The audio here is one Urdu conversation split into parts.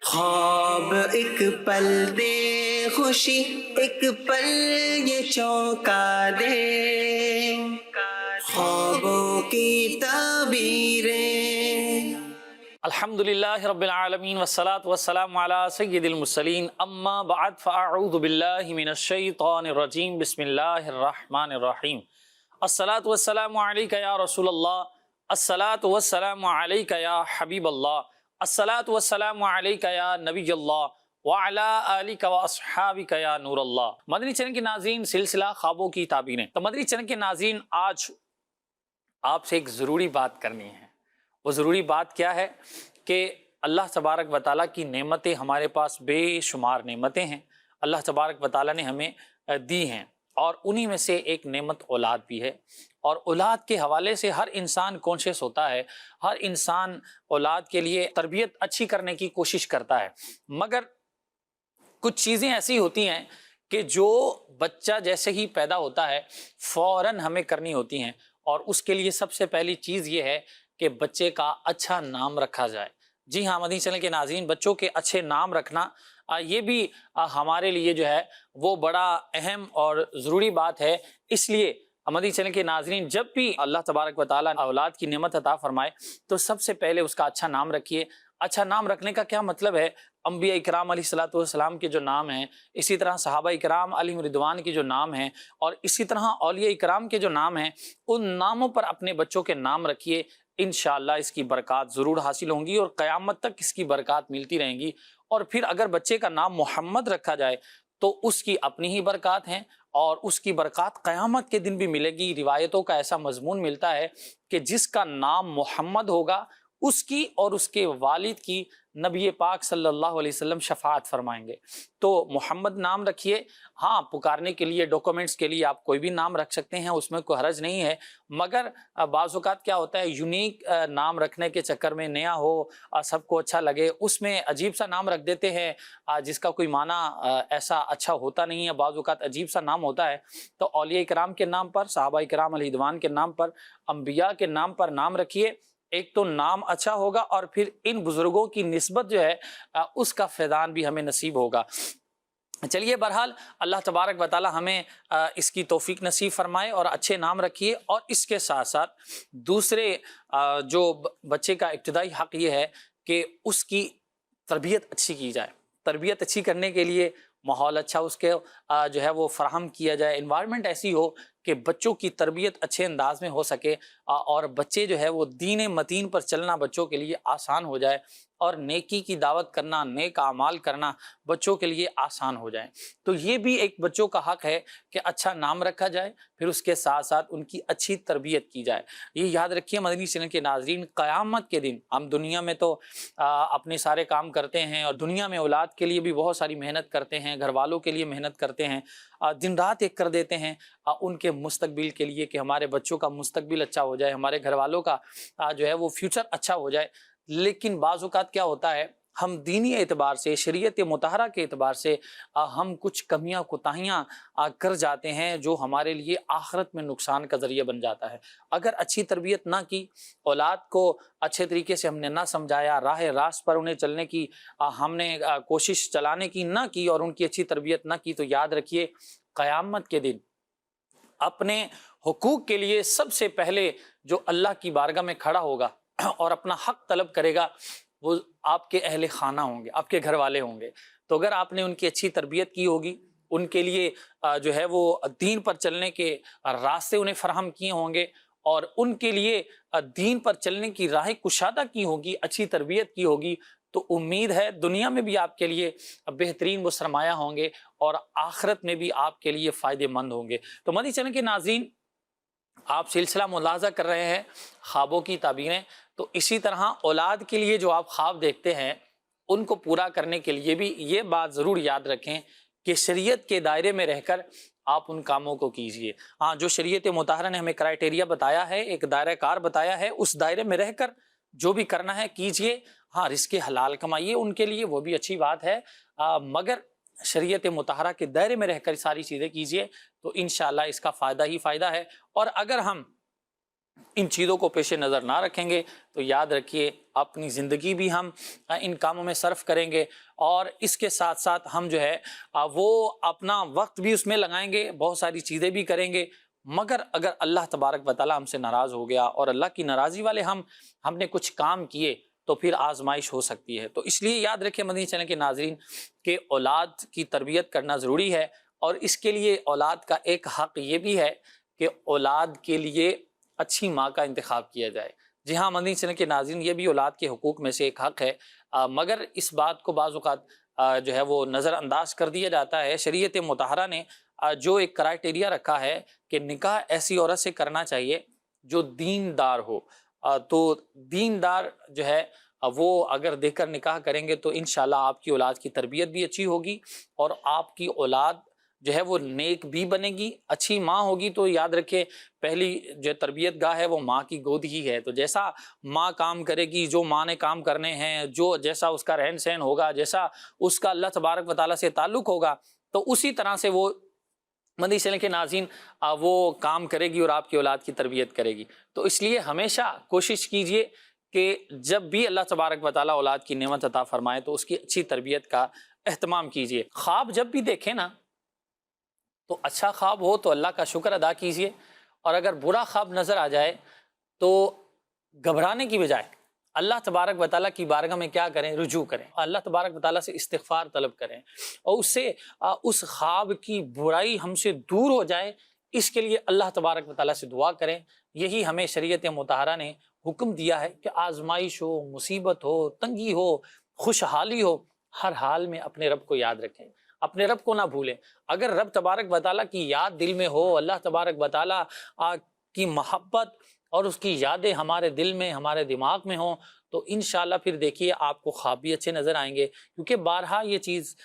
خواب ایک پل دے خوشی ایک پل یہ چونکا دے، خوابوں کی تعبیریں۔ الحمدللہ رب العالمین والصلاة والسلام علی سید المرسلین، اما بعد فاعوذ باللہ من الشیطان الرجیم، بسم اللہ الرحمن الرحیم۔ الصلاة والسلام علیک یا رسول اللہ، الصلاة والسلام علیک یا حبیب اللہ، الصلاة والسلام علیک یا نبی اللہ وعلی آلک واصحابک یا نور اللہ۔ مدنی چینل کے ناظرین، سلسلہ خوابوں کی تعبیریں۔ تو مدنی چینل کے ناظرین، آج آپ سے ایک ضروری بات کرنی ہے۔ وہ ضروری بات کیا ہے کہ اللہ تبارک و تعالیٰ کی نعمتیں ہمارے پاس بے شمار نعمتیں ہیں، اللہ تبارک و تعالیٰ نے ہمیں دی ہیں، اور انہی میں سے ایک نعمت اولاد بھی ہے۔ اور اولاد کے حوالے سے ہر انسان کانشیس ہوتا ہے، ہر انسان اولاد کے لیے تربیت اچھی کرنے کی کوشش کرتا ہے، مگر کچھ چیزیں ایسی ہوتی ہیں کہ جو بچہ جیسے ہی پیدا ہوتا ہے فوراً ہمیں کرنی ہوتی ہیں، اور اس کے لیے سب سے پہلی چیز یہ ہے کہ بچے کا اچھا نام رکھا جائے۔ جی ہاں مدنی چینل کے ناظرین، بچوں کے اچھے نام رکھنا یہ بھی ہمارے لیے جو ہے وہ بڑا اہم اور ضروری بات ہے۔ اس لیے مدنی چینل کے ناظرین، جب بھی اللہ تبارک و تعالیٰ اولاد کی نعمت عطا فرمائے تو سب سے پہلے اس کا اچھا نام رکھیے۔ اچھا نام رکھنے کا کیا مطلب ہے؟ انبیاء اکرام علیہ الصلوۃ والسلام کے جو نام ہیں، اسی طرح صحابہ اکرام علیہم رضوان کے جو نام ہیں، اور اسی طرح اولیاء اکرام کے جو نام ہیں، ان ناموں پر اپنے بچوں کے نام رکھیے۔ انشاءاللہ اس کی برکات ضرور حاصل ہوں گی اور قیامت تک اس کی برکات ملتی رہیں گی۔ اور پھر اگر بچے کا نام محمد رکھا جائے تو اس کی اپنی ہی برکات ہیں، اور اس کی برکات قیامت کے دن بھی ملے گی۔ روایتوں کا ایسا مضمون ملتا ہے کہ جس کا نام محمد ہوگا اس کی اور اس کے والد کی نبی پاک صلی اللہ علیہ وسلم شفاعت فرمائیں گے۔ تو محمد نام رکھیے۔ ہاں، پکارنے کے لیے، ڈاکومنٹس کے لیے آپ کوئی بھی نام رکھ سکتے ہیں، اس میں کوئی حرج نہیں ہے، مگر بعض اوقات کیا ہوتا ہے، یونیک نام رکھنے کے چکر میں، نیا ہو، سب کو اچھا لگے، اس میں عجیب سا نام رکھ دیتے ہیں جس کا کوئی معنی ایسا اچھا ہوتا نہیں ہے، بعض اوقات عجیب سا نام ہوتا ہے۔ تو اولیاء کرام کے نام پر، صحابہ کرام علیہ رضوان کے نام پر، انبیاء کے نام پر نام رکھیے۔ ایک تو نام اچھا ہوگا، اور پھر ان بزرگوں کی نسبت جو ہے اس کا فیضان بھی ہمیں نصیب ہوگا۔ چلیے، بہرحال اللہ تبارک و تعالی ہمیں اس کی توفیق نصیب فرمائے اور اچھے نام رکھیے۔ اور اس کے ساتھ ساتھ دوسرے جو بچے کا ابتدائی حق یہ ہے کہ اس کی تربیت اچھی کی جائے۔ تربیت اچھی کرنے کے لیے ماحول اچھا اس کے جو ہے وہ فراہم کیا جائے، انوائرمنٹ ایسی ہو کہ بچوں کی تربیت اچھے انداز میں ہو سکے، اور بچے جو ہے وہ دین متین پر چلنا بچوں کے لیے آسان ہو جائے، اور نیکی کی دعوت کرنا، نیک اعمال کرنا بچوں کے لیے آسان ہو جائے۔ تو یہ بھی ایک بچوں کا حق ہے کہ اچھا نام رکھا جائے، پھر اس کے ساتھ ساتھ ان کی اچھی تربیت کی جائے۔ یہ یاد رکھیے مدنی چینل کے ناظرین، قیامت کے دن ہم دنیا میں تو اپنے سارے کام کرتے ہیں، اور دنیا میں اولاد کے لیے بھی بہت ساری محنت کرتے ہیں، گھر والوں کے لیے محنت کرتے ہیں، دن رات ایک کر دیتے ہیں ان کے مستقبل کے لیے کہ ہمارے بچوں کا مستقبل اچھا ہو جائے، ہمارے گھر والوں کا جو ہے وہ فیوچر اچھا ہو جائے۔ لیکن بعض اوقات کیا ہوتا ہے، ہم دینی اعتبار سے، شریعت مطہرہ کے اعتبار سے ہم کچھ کمیاں کوتاہیاں کر جاتے ہیں جو ہمارے لیے آخرت میں نقصان کا ذریعہ بن جاتا ہے۔ اگر اچھی تربیت نہ کی، اولاد کو اچھے طریقے سے ہم نے نہ سمجھایا، راہ راست پر انہیں چلنے کی ہم نے کوشش چلانے کی نہ کی، اور ان کی اچھی تربیت نہ کی، تو یاد رکھیے قیامت کے دن اپنے حقوق کے لیے سب سے پہلے جو اللہ کی بارگاہ میں کھڑا ہوگا اور اپنا حق طلب کرے گا، وہ آپ کے اہل خانہ ہوں گے، آپ کے گھر والے ہوں گے۔ تو اگر آپ نے ان کی اچھی تربیت کی ہوگی، ان کے لیے جو ہے وہ دین پر چلنے کے راستے انہیں فراہم کیے ہوں گے، اور ان کے لیے دین پر چلنے کی راہ کشادہ کی ہوگی، اچھی تربیت کی ہوگی، تو امید ہے دنیا میں بھی آپ کے لیے بہترین وہ سرمایہ ہوں گے، اور آخرت میں بھی آپ کے لیے فائدے مند ہوں گے۔ تو مدنی چینل کے ناظرین، آپ سلسلہ ملاحظہ کر رہے ہیں خوابوں کی تعبیریں، تو اسی طرح اولاد کے لیے جو آپ خواب دیکھتے ہیں ان کو پورا کرنے کے لیے بھی یہ بات ضرور یاد رکھیں کہ شریعت کے دائرے میں رہ کر آپ ان کاموں کو کیجئے۔ ہاں، جو شریعت مطہرہ نے ہمیں کرائٹیریا بتایا ہے، ایک دائرہ کار بتایا ہے، اس دائرے میں رہ کر جو بھی کرنا ہے کیجئے۔ ہاں، رزق حلال کمائیے ان کے لیے، وہ بھی اچھی بات ہے، مگر شریعت مطہرہ کے دائرے میں رہ کر ساری چیزیں کیجئے، تو انشاءاللہ اس کا فائدہ ہی فائدہ ہے۔ اور اگر ہم ان چیزوں کو پیش نظر نہ رکھیں گے تو یاد رکھیے اپنی زندگی بھی ہم ان کاموں میں صرف کریں گے، اور اس کے ساتھ ساتھ ہم جو ہے وہ اپنا وقت بھی اس میں لگائیں گے، بہت ساری چیزیں بھی کریں گے، مگر اگر اللہ تبارک و تعالیٰ ہم سے ناراض ہو گیا اور اللہ کی ناراضی والے ہم نے کچھ کام کیے تو پھر آزمائش ہو سکتی ہے۔ تو اس لیے یاد رکھیں مدنی چینل کے ناظرین کہ اولاد کی تربیت کرنا ضروری ہے، اور اس کے لیے اولاد کا ایک حق یہ بھی ہے کہ اولاد کے لیے اچھی ماں کا انتخاب کیا جائے۔ جی ہاں مدنی چینل کے ناظرین، یہ بھی اولاد کے حقوق میں سے ایک حق ہے، مگر اس بات کو بعض اوقات جو ہے وہ نظر انداز کر دیا جاتا ہے۔ شریعت مطہرہ نے جو ایک کرائٹیریا رکھا ہے کہ نکاح ایسی عورت سے کرنا چاہیے جو دیندار ہو، تو دیندار جو ہے وہ اگر دیکھ کر نکاح کریں گے تو انشاءاللہ آپ کی اولاد کی تربیت بھی اچھی ہوگی، اور آپ کی اولاد جو ہے وہ نیک بھی بنے گی، اچھی ماں ہوگی۔ تو یاد رکھے پہلی جو تربیت گاہ ہے وہ ماں کی گود ہی ہے، تو جیسا ماں کام کرے گی، جو ماں نے کام کرنے ہیں، جو جیسا اس کا رہن سہن ہوگا، جیسا اس کا اللہ تبارک و تعالیٰ سے تعلق ہوگا، تو اسی طرح سے وہ مدنی چینل کے ناظرین وہ کام کرے گی اور آپ کی اولاد کی تربیت کرے گی۔ تو اس لیے ہمیشہ کوشش کیجئے کہ جب بھی اللہ تبارک و تعالیٰ اولاد کی نعمت عطا فرمائے تو اس کی اچھی تربیت کا اہتمام کیجئے۔ خواب جب بھی دیکھیں نا تو اچھا خواب ہو تو اللہ کا شکر ادا کیجئے، اور اگر برا خواب نظر آ جائے تو گھبرانے کی بجائے اللہ تبارک و تعالیٰ کی بارگاہ میں کیا کریں؟ رجوع کریں، اللہ تبارک و تعالیٰ سے استغفار طلب کریں، اور اس سے اس خواب کی برائی ہم سے دور ہو جائے، اس کے لیے اللہ تبارک و تعالیٰ سے دعا کریں۔ یہی ہمیں شریعت مطہرہ نے حکم دیا ہے کہ آزمائش ہو، مصیبت ہو، تنگی ہو، خوشحالی ہو، ہر حال میں اپنے رب کو یاد رکھیں، اپنے رب کو نہ بھولیں۔ اگر رب تبارک و تعالیٰ کی یاد دل میں ہو، اللہ تبارک و تعالیٰ کی محبت اور اس کی یادیں ہمارے دل میں، ہمارے دماغ میں ہوں، تو انشاءاللہ پھر دیکھیے آپ کو خواب بھی اچھے نظر آئیں گے، کیونکہ بارہا یہ چیز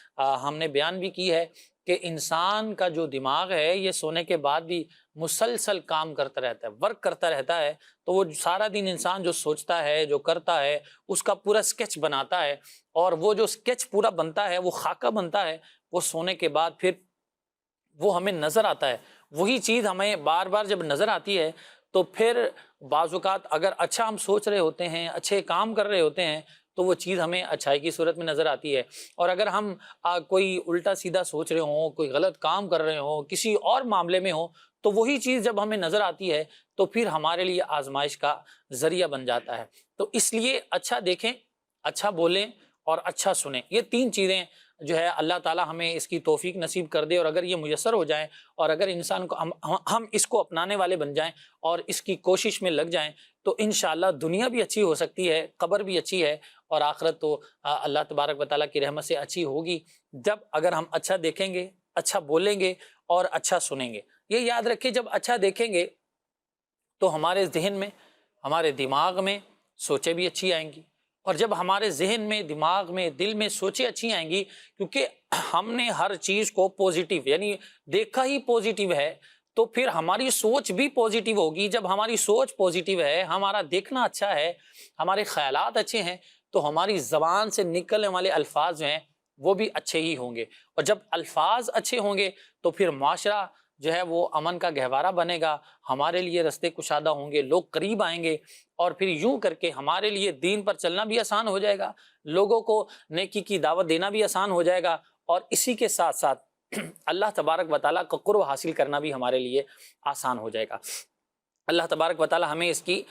ہم نے بیان بھی کی ہے کہ انسان کا جو دماغ ہے یہ سونے کے بعد بھی مسلسل کام کرتا رہتا ہے، ورک کرتا رہتا ہے، تو وہ سارا دن انسان جو سوچتا ہے، جو کرتا ہے، اس کا پورا سکیچ بناتا ہے، اور وہ جو سکیچ پورا بنتا ہے، وہ خاکہ بنتا ہے، وہ سونے کے بعد پھر وہ ہمیں نظر آتا ہے۔ وہی چیز ہمیں بار بار جب نظر آتی ہے تو پھر بعض اوقات اگر اچھا ہم سوچ رہے ہوتے ہیں، اچھے کام کر رہے ہوتے ہیں، تو وہ چیز ہمیں اچھائی کی صورت میں نظر آتی ہے، اور اگر ہم کوئی الٹا سیدھا سوچ رہے ہوں، کوئی غلط کام کر رہے ہوں، کسی اور معاملے میں ہوں، تو وہی چیز جب ہمیں نظر آتی ہے تو پھر ہمارے لیے آزمائش کا ذریعہ بن جاتا ہے۔ تو اس لیے اچھا دیکھیں، اچھا بولیں اور اچھا سنیں، یہ تین چیزیں جو ہے اللہ تعالیٰ ہمیں اس کی توفیق نصیب کر دے، اور اگر یہ میسر ہو جائیں اور اگر انسان کو ہم اس کو اپنانے والے بن جائیں اور اس کی کوشش میں لگ جائیں تو انشاءاللہ دنیا بھی اچھی ہو سکتی ہے، قبر بھی اچھی ہے، اور آخرت تو اللہ تبارک و تعالیٰ کی رحمت سے اچھی ہوگی، جب اگر ہم اچھا دیکھیں گے، اچھا بولیں گے اور اچھا سنیں گے۔ یہ یاد رکھیں جب اچھا دیکھیں گے تو ہمارے ذہن میں، ہمارے دماغ میں سوچیں بھی اچھی آئیں گی، اور جب ہمارے ذہن میں، دماغ میں، دل میں سوچیں اچھی آئیں گی، کیونکہ ہم نے ہر چیز کو پوزیٹیو یعنی دیکھا ہی پوزیٹیو ہے، تو پھر ہماری سوچ بھی پوزیٹیو ہوگی۔ جب ہماری سوچ پوزیٹیو ہے، ہمارا دیکھنا اچھا ہے، ہمارے خیالات اچھے ہیں، تو ہماری زبان سے نکلنے والے الفاظ جو ہیں وہ بھی اچھے ہی ہوں گے، اور جب الفاظ اچھے ہوں گے تو پھر معاشرہ جو ہے وہ امن کا گہوارہ بنے گا، ہمارے لیے رستے کشادہ ہوں گے، لوگ قریب آئیں گے، اور پھر یوں کر کے ہمارے لیے دین پر چلنا بھی آسان ہو جائے گا، لوگوں کو نیکی کی دعوت دینا بھی آسان ہو جائے گا، اور اسی کے ساتھ ساتھ اللہ تبارک و تعالیٰ کا قرب حاصل کرنا بھی ہمارے لیے آسان ہو جائے گا۔ اللہ تبارک و تعالیٰ ہمیں اس کی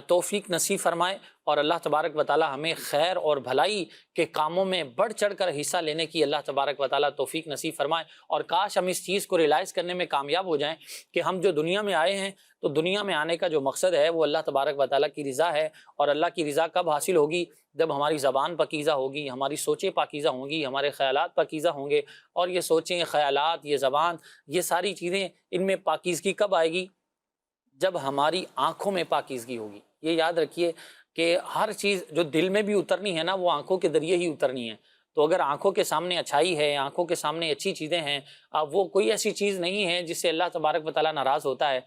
توفیق نصیب فرمائے، اور اللہ تبارک و تعالیٰ ہمیں خیر اور بھلائی کے کاموں میں بڑھ چڑھ کر حصہ لینے کی اللہ تبارک و تعالیٰ توفیق نصیب فرمائے، اور کاش ہم اس چیز کو ریلائز کرنے میں کامیاب ہو جائیں کہ ہم جو دنیا میں آئے ہیں تو دنیا میں آنے کا جو مقصد ہے وہ اللہ تبارک و تعالیٰ کی رضا ہے، اور اللہ کی رضا کب حاصل ہوگی؟ جب ہماری زبان پاکیزہ ہوگی، ہماری سوچیں پاکیزہ ہوں گی، ہمارے خیالات پاکیزہ ہوں گے، اور یہ سوچیں، خیالات، یہ زبان، یہ ساری چیزیں ان میں پاکیزگی کب آئے گی؟ جب ہماری آنکھوں میں پاکیزگی ہوگی۔ یہ یاد رکھیے کہ ہر چیز جو دل میں بھی اترنی ہے نا وہ آنکھوں کے ذریعے ہی اترنی ہے، تو اگر آنکھوں کے سامنے اچھائی ہے، آنکھوں کے سامنے اچھی چیزیں ہیں، وہ کوئی ایسی چیز نہیں ہے جس سے اللہ تبارک و تعالیٰ ناراض ہوتا ہے،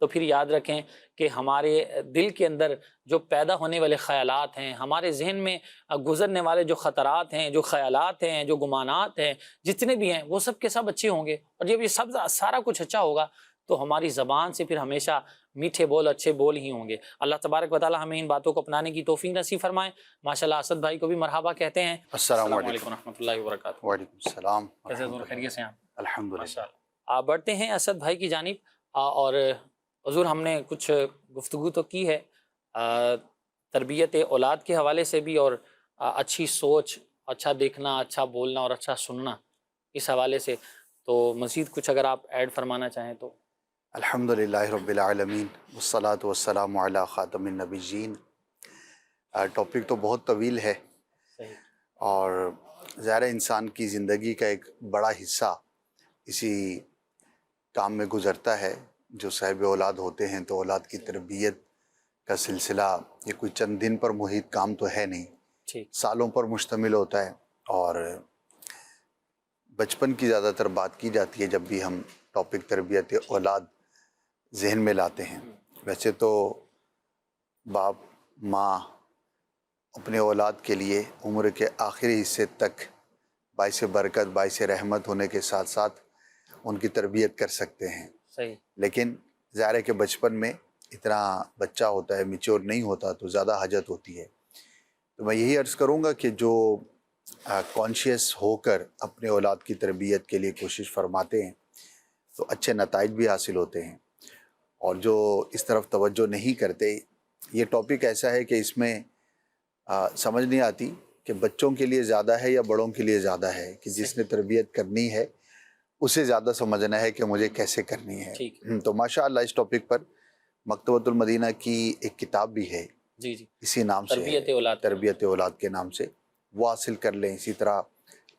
تو پھر یاد رکھیں کہ ہمارے دل کے اندر جو پیدا ہونے والے خیالات ہیں، ہمارے ذہن میں گزرنے والے جو خطرات ہیں، جو خیالات ہیں، جو گمانات ہیں، جتنے بھی ہیں وہ سب کے سب اچھے ہوں گے، اور جب یہ سب سارا کچھ اچھا ہوگا تو ہماری زبان سے پھر ہمیشہ میٹھے بول اچھے بول ہی ہوں گے۔ اللہ تبارک و تعالی ہمیں ان باتوں کو اپنانے کی توفیق نصیب فرمائے۔ ماشاءاللہ اسد بھائی کو بھی مرحبا کہتے ہیں۔ السلام علیکم ورحمۃ اللہ وبرکاتہ۔ وعلیکم السلام کیسے حضور، خیریت سے ہیں آپ؟ الحمدللہ۔ ماشاءاللہ۔ بڑھتے ہیں اسد بھائی کی جانب، اور حضور ہم نے کچھ گفتگو تو کی ہے تربیت اولاد کے حوالے سے بھی، اور اچھی سوچ، اچھا دیکھنا، اچھا بولنا اور اچھا سننا، اس حوالے سے تو مزید کچھ اگر آپ ایڈ فرمانا چاہیں تو۔ الحمدللہ رب العالمین والصلاة والسلام علی خاتم النبیین۔ ٹاپک تو بہت طویل ہے، صحیح۔ اور ظاہر انسان کی زندگی کا ایک بڑا حصہ اسی کام میں گزرتا ہے۔ جو صاحب اولاد ہوتے ہیں تو اولاد کی تربیت کا سلسلہ یہ کوئی چند دن پر محیط کام تو ہے نہیں، ٹھیک۔ سالوں پر مشتمل ہوتا ہے، اور بچپن کی زیادہ تر بات کی جاتی ہے جب بھی ہم ٹاپک تربیت اولاد ذہن میں لاتے ہیں۔ ویسے تو باپ ماں اپنے اولاد کے لیے عمر کے آخری حصے تک باعث برکت، باعث رحمت ہونے کے ساتھ ساتھ ان کی تربیت کر سکتے ہیں، صحیح۔ لیکن ظاہر ہے کہ بچپن میں اتنا بچہ ہوتا ہے، میچور نہیں ہوتا، تو زیادہ حاجت ہوتی ہے۔ تو میں یہی عرض کروں گا کہ جو کانشیس ہو کر اپنے اولاد کی تربیت کے لیے کوشش فرماتے ہیں تو اچھے نتائج بھی حاصل ہوتے ہیں، اور جو اس طرف توجہ نہیں کرتے، یہ ٹاپک ایسا ہے کہ اس میں سمجھ نہیں آتی کہ بچوں کے لیے زیادہ ہے یا بڑوں کے لیے زیادہ ہے، کہ جس نے تربیت کرنی ہے اسے زیادہ سمجھنا ہے کہ مجھے کیسے کرنی ہے۔ تو ماشاءاللہ اس ٹاپک پر مکتبۃ المدینہ کی ایک کتاب بھی ہے، جی جی، اسی نام سے تربیت اولاد، تربیت اولاد کے نام سے، وہ حاصل کر لیں۔ اسی طرح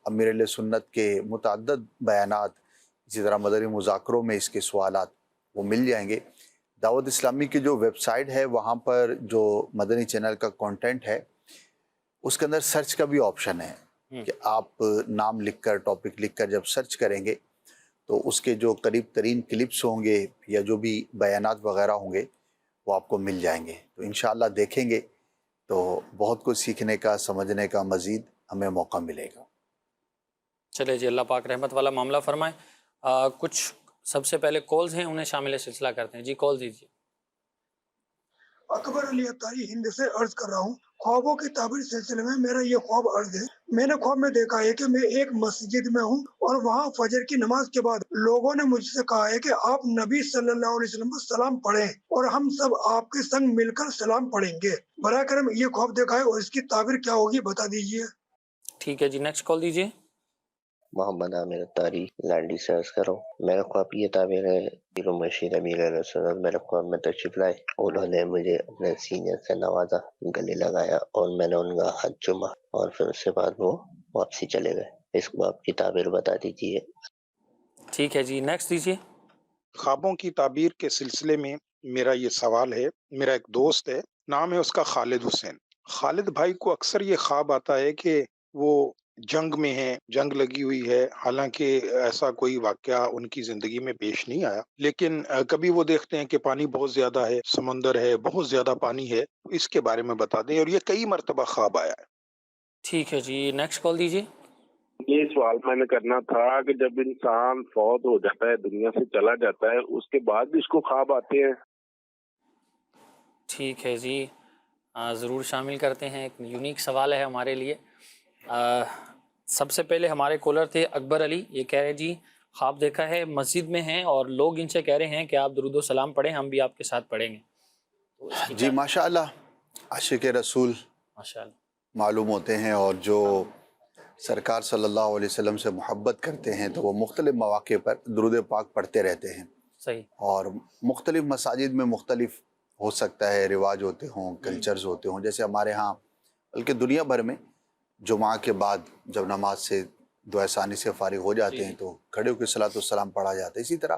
امیر اہل سنت کے متعدد بیانات، اسی طرح مدنی مذاکروں میں اس کے سوالات وہ مل جائیں گے۔ دعوت اسلامی کی جو ویب سائٹ ہے وہاں پر جو مدنی چینل کا کانٹینٹ ہے اس کے اندر سرچ کا بھی آپشن ہے کہ آپ نام لکھ کر، ٹاپک لکھ کر جب سرچ کریں گے تو اس کے جو قریب ترین کلپس ہوں گے یا جو بھی بیانات وغیرہ ہوں گے وہ آپ کو مل جائیں گے۔ تو انشاءاللہ دیکھیں گے تو بہت کچھ سیکھنے کا، سمجھنے کا مزید ہمیں موقع ملے گا۔ چلے جی، اللہ پاک رحمت والا معاملہ فرمائے۔ کچھ سب سے پہلے کالز ہیں، انہیں شامل سلسلہ کرتے ہیں۔ جی کال دیجیے۔ اکبر علی اتاری ہند سے عرض کر رہا ہوں، خوابوں کی تعبیر سلسلے میں میرا یہ خواب عرض ہے۔ میں نے خواب میں دیکھا ہے کہ میں ایک مسجد میں ہوں اور وہاں فجر کی نماز کے بعد لوگوں نے مجھ سے کہا ہے کہ آپ نبی صلی اللہ علیہ وسلم کو سلام پڑھیں اور ہم سب آپ کے سنگ مل کر سلام پڑھیں گے۔ براہ کرم یہ خواب دیکھا ہے اور اس کی تعبیر کیا ہوگی بتا دیجیے۔ ٹھیک ہے جی، نیکسٹ کال دیجیے۔ محمد عامر اتاری لانڈی سے عرض کر رہا ہوں، میرا خواب یہ تعبیر ہے، پیر و مرشد امیر علیہ السلام میرے خواب میں تشریف لائے، انہوں نے مجھے اپنے سینے سے نوازا، گلے لگایا اور میں نے ان کا ہاتھ چوما، اور پھر اس کے بعد وہ واپسی چلے گئے۔ اس خواب کی تعبیر بتا دیجیے۔ ٹھیک ہے جی، نیکسٹ دیجیے۔ خوابوں کی تعبیر کے سلسلے میں میرا یہ سوال ہے۔ میرا ایک دوست ہے، نام ہے اس کا خالد حسین۔ خالد بھائی کو اکثر یہ خواب آتا ہے کہ وہ جنگ میں ہے، جنگ لگی ہوئی ہے، حالانکہ ایسا کوئی واقعہ ان کی زندگی میں پیش نہیں آیا، لیکن کبھی وہ دیکھتے ہیں کہ پانی بہت زیادہ ہے، سمندر ہے، بہت زیادہ پانی ہے۔ اس کے بارے میں بتا دیں، اور یہ کئی مرتبہ خواب آیا ہے۔ ٹھیک ہے جی، نیکسٹ کال دیجیے۔ یہ سوال میں نے کرنا تھا کہ جب انسان فوت ہو جاتا ہے، دنیا سے چلا جاتا ہے، اس کے بعد بھی اس کو خواب آتے ہیں؟ ٹھیک ہے جی، ضرور شامل کرتے ہیں، ایک یونیک سوال ہے ہمارے لیے۔ سب سے پہلے ہمارے کالر تھے اکبر علی، یہ کہہ رہے جی خواب دیکھا ہے، مسجد میں ہیں اور لوگ ان سے کہہ رہے ہیں کہ آپ درود و سلام پڑھیں، ہم بھی آپ کے ساتھ پڑھیں گے۔ تو اس کی جی ماشاءاللہ، عاشق رسول ماشاءاللہ معلوم ہوتے ہیں، اور جو سرکار صلی اللہ علیہ وسلم سے محبت کرتے ہیں تو وہ مختلف مواقع پر درود پاک پڑھتے رہتے ہیں، صحیح، اور مختلف مساجد میں مختلف ہو سکتا ہے، رواج ہوتے ہوں، کلچرز ہوتے ہوں۔ جیسے ہمارے ہاں بلکہ دنیا بھر میں جمعہ کے بعد جب نماز سے دعا ثانی سے فارغ ہو جاتے ہیں تو کھڑے ہو کے صلاۃ والسلام پڑھا جاتا ہے۔ اسی طرح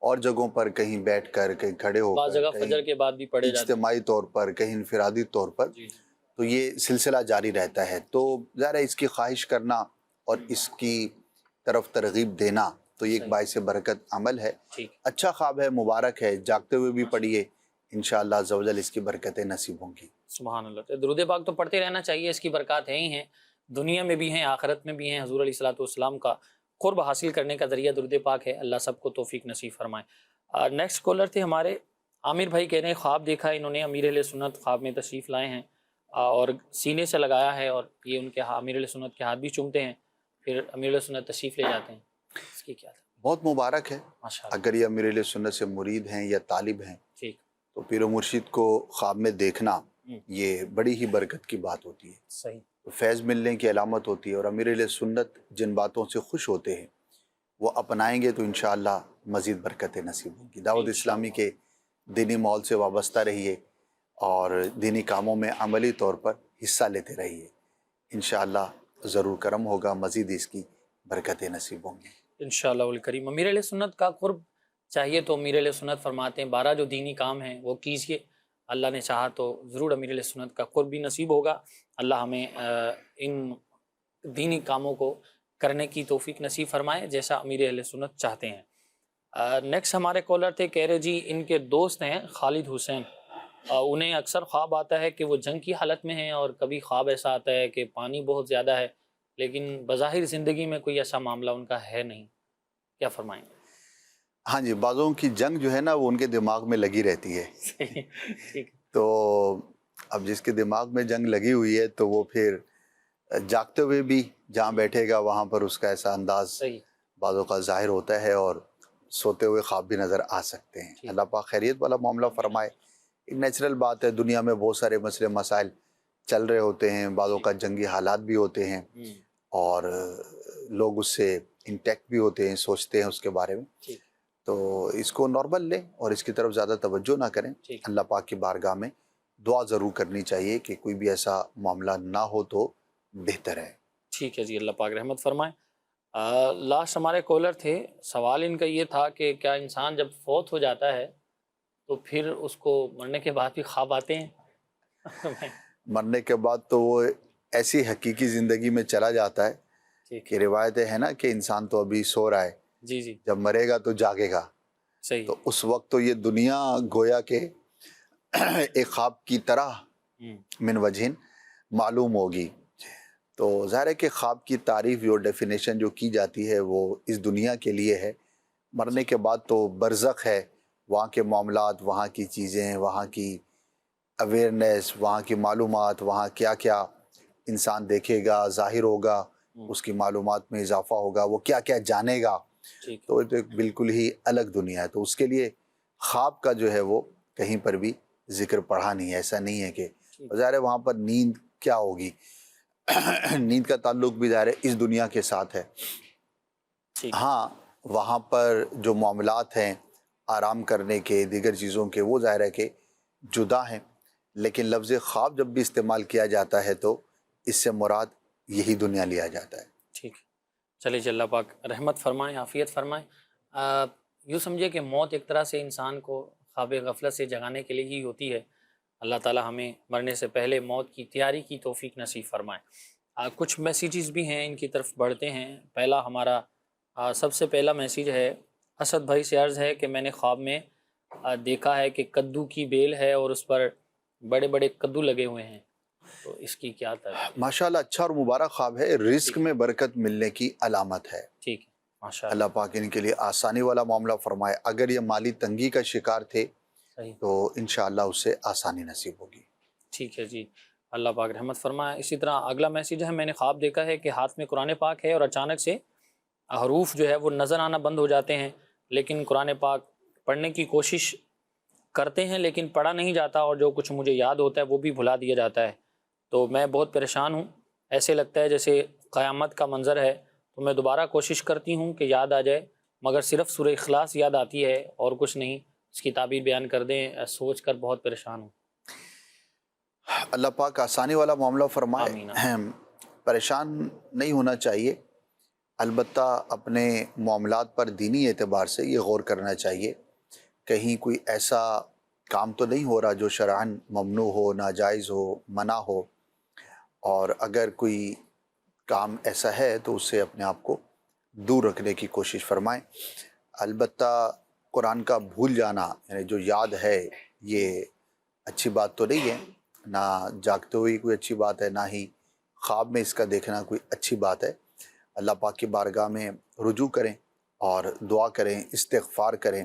اور جگہوں پر کہیں بیٹھ کر، کہیں کھڑے ہو بعض کر، جگہ کہیں فجر کے بعد بھی پڑھے جاتے ہیں۔ اجتماعی طور پر، کہیں انفرادی طور پر، جی تو یہ سلسلہ جاری رہتا ہے۔ تو ظاہر ہے اس کی خواہش کرنا اور اس کی طرف ترغیب دینا تو یہ ایک باعث برکت عمل ہے، ٹھیک، اچھا خواب ہے، مبارک ہے، جاگتے ہوئے بھی پڑھیے، انشاءاللہ عز و جل اس کی برکتیں نصیب ہوں گی۔ سبحان اللہ۔ تو درود پاک تو پڑھتے رہنا چاہیے، اس کی برکات ہیں ہی ہیں، دنیا میں بھی ہیں، آخرت میں بھی ہیں۔ حضور علیہ الصلوۃ والسلام کا قرب حاصل کرنے کا ذریعہ درود پاک ہے۔ اللہ سب کو توفیق نصیب فرمائے۔ نیکسٹ کالر تھے ہمارے عامر بھائی، کہہ رہے ہیں خواب دیکھا انہوں نے، امیر اہل سنت خواب میں تشریف لائے ہیں اور سینے سے لگایا ہے، اور یہ ان کے امیر اہل سنت کے ہاتھ بھی چومتے ہیں، پھر امیر اہل سنت تشریف لے جاتے ہیں، اس کی کیا تھا؟ بہت مبارک ہے ماشاء اللہ. اگر یہ امیر اہل سنت سے مرید ہیں یا طالب ہیں ٹھیک. تو پیر و مرشد کو خواب میں دیکھنا یہ بڑی ہی برکت کی بات ہوتی ہے، صحیح. فیض ملنے کی علامت ہوتی ہے، اور امیر اہل سنت جن باتوں سے خوش ہوتے ہیں وہ اپنائیں گے تو انشاءاللہ مزید برکتیں نصیب ہوں گی. دعوت اسلامی کے دینی ماحول سے وابستہ رہیے اور دینی کاموں میں عملی طور پر حصہ لیتے رہیے، انشاءاللہ ضرور کرم ہوگا، مزید اس کی برکتیں نصیب ہوں گی انشاءاللہ الکریم. امیر علیہ سنت کا قرب چاہیے تو امیر علیہ سنت فرماتے ہیں 12 جو دینی کام ہیں وہ کیجئے، اللہ نے چاہا تو ضرور امیر علیہ سنت کا قرب بھی نصیب ہوگا. اللہ ہمیں ان دینی کاموں کو کرنے کی توفیق نصیب فرمائے جیسا امیر اہل سنت چاہتے ہیں. نیکسٹ ہمارے کالر تھے، کہہ رہے جی ان کے دوست ہیں خالد حسین، انہیں اکثر خواب آتا ہے کہ وہ جنگ کی حالت میں ہیں، اور کبھی خواب ایسا آتا ہے کہ پانی بہت زیادہ ہے، لیکن بظاہر زندگی میں کوئی ایسا معاملہ ان کا ہے نہیں، کیا فرمائیں گے؟ ہاں جی، بعضوں کی جنگ جو ہے نا وہ ان کے دماغ میں لگی رہتی ہے ٹھیک. تو اب جس کے دماغ میں جنگ لگی ہوئی ہے تو وہ پھر جاگتے ہوئے بھی جہاں بیٹھے گا وہاں پر اس کا ایسا انداز صحیح. بعضوں کا ظاہر ہوتا ہے، اور سوتے ہوئے خواب بھی نظر آ سکتے ہیں. اللہ پاک خیریت والا معاملہ فرمائے. ایک نیچرل بات ہے، دنیا میں بہت سارے مسئلے مسائل چل رہے ہوتے ہیں، بعضوں کا جنگی حالات بھی ہوتے ہیں اور لوگ اس سے انٹیکٹ بھی ہوتے ہیں، سوچتے ہیں اس کے بارے میں، تو اس کو نارمل لیں اور اس کی طرف زیادہ توجہ نہ کریں. اللہ پاک کی بارگاہ میں دعا ضرور کرنی چاہیے کہ کوئی بھی ایسا معاملہ نہ ہو تو بہتر ہے. ٹھیک ہے جی، اللہ پاک رحمت فرمائے. لاسٹ ہمارے کالر تھے، سوال ان کا یہ تھا کہ کیا انسان جب فوت ہو جاتا ہے تو پھر اس کو مرنے کے بعد بھی خواب آتے ہیں؟ مرنے کے بعد تو وہ ایسی حقیقی زندگی میں چلا جاتا ہے کہ روایتیں ہیں نا کہ انسان تو ابھی سو رہا ہے، جی جی جب مرے گا تو جاگے گا، صحیح. تو اس وقت تو یہ دنیا گویا کہ ایک خواب کی طرح من وجہن معلوم ہوگی. تو ظاہر ہے کہ خواب کی تعریف اور ڈیفینیشن جو کی جاتی ہے وہ اس دنیا کے لیے ہے، مرنے کے بعد تو برزخ ہے، وہاں کے معاملات، وہاں کی چیزیں، وہاں کی اویئرنیس، وہاں کی معلومات، وہاں کیا کیا انسان دیکھے گا، ظاہر ہوگا، اس کی معلومات میں اضافہ ہوگا، وہ کیا کیا جانے گا، تو یہ تو ایک بالکل ہی الگ دنیا ہے. تو اس کے لیے خواب کا جو ہے وہ کہیں پر بھی ذکر پڑھا نہیں ہے. ایسا نہیں ہے کہ ظاہر ہے وہاں پر نیند کیا ہوگی، نیند کا تعلق بھی ظاہر ہے اس دنیا کے ساتھ ہے. ہاں وہاں پر جو معاملات ہیں آرام کرنے کے، دیگر چیزوں کے، وہ ظاہر ہے کہ جدا ہیں، لیکن لفظ خواب جب بھی استعمال کیا جاتا ہے تو اس سے مراد یہی دنیا لیا جاتا ہے. ٹھیک ہے، چلیے جی، اللہ پاک رحمت فرمائیں، عافیت فرمائیں. یوں سمجھے کہ موت ایک طرح سے انسان کو خواب غفلت سے جگانے کے لیے ہی ہوتی ہے. اللہ تعالی ہمیں مرنے سے پہلے موت کی تیاری کی توفیق نصیب فرمائے. کچھ میسیجز بھی ہیں، ان کی طرف بڑھتے ہیں. پہلا ہمارا سب سے پہلا میسیج ہے، اسد بھائی سے عرض ہے کہ میں نے خواب میں دیکھا ہے کہ کدو کی بیل ہے اور اس پر بڑے بڑے کدو لگے ہوئے ہیں، تو اس کی کیا تعبیر؟ ماشاءاللہ اچھا اور مبارک خواب ہے، رزق میں برکت ملنے کی علامت ہے. ٹھیک ہے، ماشاءاللہ. اللہ پاک ان کے لیے آسانی والا معاملہ فرمائے. اگر یہ مالی تنگی کا شکار تھے تو انشاءاللہ اس سے آسانی نصیب ہوگی. ٹھیک ہے جی، اللہ پاک رحمت فرمائے. اسی طرح اگلا میسیج ہے، میں نے خواب دیکھا ہے کہ ہاتھ میں قرآن پاک ہے اور اچانک سے حروف جو ہے وہ نظر آنا بند ہو جاتے ہیں، لیکن قرآن پاک پڑھنے کی کوشش کرتے ہیں لیکن پڑھا نہیں جاتا، اور جو کچھ مجھے یاد ہوتا ہے وہ بھی بھلا دیا جاتا ہے. تو میں بہت پریشان ہوں، ایسے لگتا ہے جیسے قیامت کا منظر ہے. تو میں دوبارہ کوشش کرتی ہوں کہ یاد آ جائے، مگر صرف سورہ اخلاص یاد آتی ہے اور کچھ نہیں. اس کی تعبیر بیان کر دیں، سوچ کر بہت پریشان ہوں. اللہ پاک آسانی والا معاملہ فرمائے. آمین. پریشان نہیں ہونا چاہیے، البتہ اپنے معاملات پر دینی اعتبار سے یہ غور کرنا چاہیے کہیں کوئی ایسا کام تو نہیں ہو رہا جو شرعاً ممنوع ہو، ناجائز ہو، منع ہو، اور اگر کوئی کام ایسا ہے تو اس سے اپنے آپ کو دور رکھنے کی کوشش فرمائیں. البتہ قرآن کا بھول جانا، یعنی جو یاد ہے، یہ اچھی بات تو نہیں ہے، نہ جاگتے ہوئی کوئی اچھی بات ہے، نہ ہی خواب میں اس کا دیکھنا کوئی اچھی بات ہے. اللہ پاک کی بارگاہ میں رجوع کریں اور دعا کریں، استغفار کریں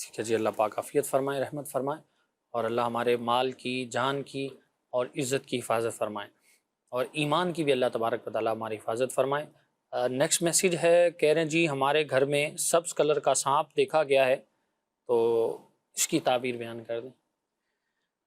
ٹھیک ہے جی، اللہ پاک عافیت فرمائے، رحمت فرمائے، اور اللہ ہمارے مال کی، جان کی اور عزت کی حفاظت فرمائے، اور ایمان کی بھی اللہ تبارک و تعالیٰ ہماری حفاظت فرمائے۔ نیکسٹ میسیج ہے، کہہ رہے ہیں جی ہمارے گھر میں سبز کلر کا سانپ دیکھا گیا ہے، تو اس کی تعبیر بیان کر دیں۔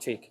ٹھیک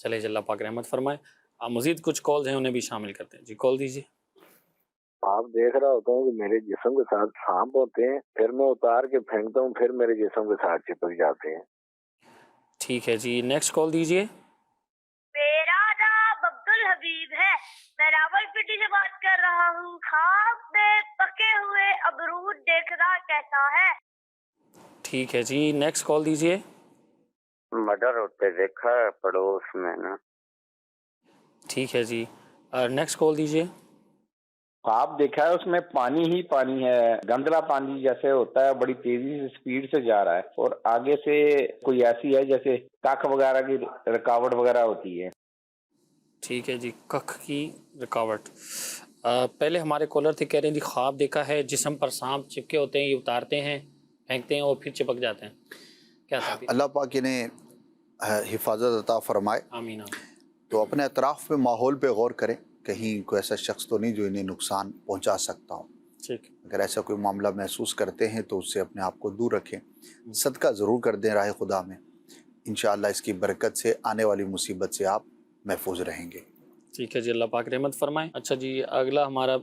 چلے جی، اللہ پاک رحمت فرمائے۔ مزید کچھ کالز ہیں، انہیں بھی شامل کرتے ہیں جی، کال دیجیے۔ آپ دیکھ رہا ہوتا ہوں کہ میرے جسم کے ساتھ سانپ ہوتے ہیں، پھر میں اتار کے پھینکتا ہوں، پھر میرے جسم کے ساتھ چپک جاتے ہیں۔ ٹھیک ہے جی، نیکسٹ کال دیجیے۔ میرا نام عبد الحبیب ہے، میں راولپنڈی سے بات کر رہا ہوں۔ خواب میں پکے ہوئے امرود دیکھنا کیسا ہے؟ ٹھیک ہے جی، نیکسٹ کال دیجیے۔ مڈر ہوتے دیکھا ہے پڑوس میں نا۔ ٹھیک ہے جی، نیکسٹ کال دیجیے۔ خواب دیکھا ہے اس میں پانی ہی پانی ہے، گندلا پانی جیسے ہوتا ہے، بڑی تیزی سے سپیڈ سے جا رہا ہے، اور آگے سے کوئی ایسی ہے جیسے کاک وغیرہ کی رکاوٹ وغیرہ ہوتی ہے۔ ٹھیک ہے جی، ککھ کی رکاوٹ۔ پہلے ہمارے کالر تھے، کہہ رہے ہیں جی خواب دیکھا ہے، جسم پر سانپ چپکے ہوتے ہیں، یہ اتارتے ہیں، پھینکتے ہیں اور پھر چپک جاتے ہیں، کیا تعبیر؟ اللہ پاک انہیں حفاظت عطا فرمائے۔ آمین آمین۔ تو اپنے اطراف میں ماحول پہ غور کریں، کہیں کوئی ایسا شخص تو نہیں جو انہیں نقصان پہنچا سکتا ہو۔ ٹھیک، اگر ایسا کوئی معاملہ محسوس کرتے ہیں تو اس سے اپنے آپ کو دور رکھیں، صدقہ ضرور کر دیں راہ خدا میں، انشاءاللہ اس کی برکت سے آنے والی مصیبت سے آپ محفوظ رہیں گے۔ ٹھیک ہے جی، اللہ پاک رحمت فرمائے۔ اچھا جی، اگلا ہمارا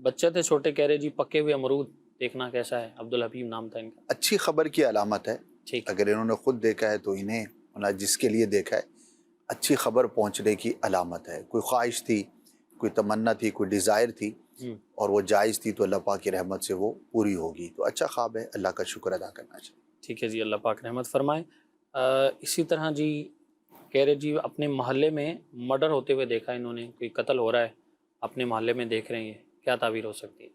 بچے تھے چھوٹے، کہہ رہے جی پکے ہوئے امرود دیکھنا کیسا ہے؟ عبد الحبیب نام تھا ان کا۔ اچھی خبر کی علامت ہے، ٹھیک، اگر انہوں نے خود دیکھا ہے تو انہیں جس کے لیے دیکھا ہے اچھی خبر پہنچنے کی علامت ہے۔ کوئی خواہش تھی، کوئی تمنا تھی، کوئی ڈیزائر تھی اور وہ جائز تھی، تو اللہ پاک کی رحمت سے وہ پوری ہوگی، تو اچھا خواب ہے، اللہ کا شکر ادا کرنا چاہیے۔ ٹھیک ہے جی، اللہ پاک رحمت فرمائے۔ اسی طرح جی کہہ رہے جی اپنے محلے میں مرڈر ہوتے ہوئے دیکھا انہوں نے، کوئی قتل ہو رہا ہے اپنے محلے میں دیکھ رہے ہیں، کیا تعبیر ہو سکتی ہے؟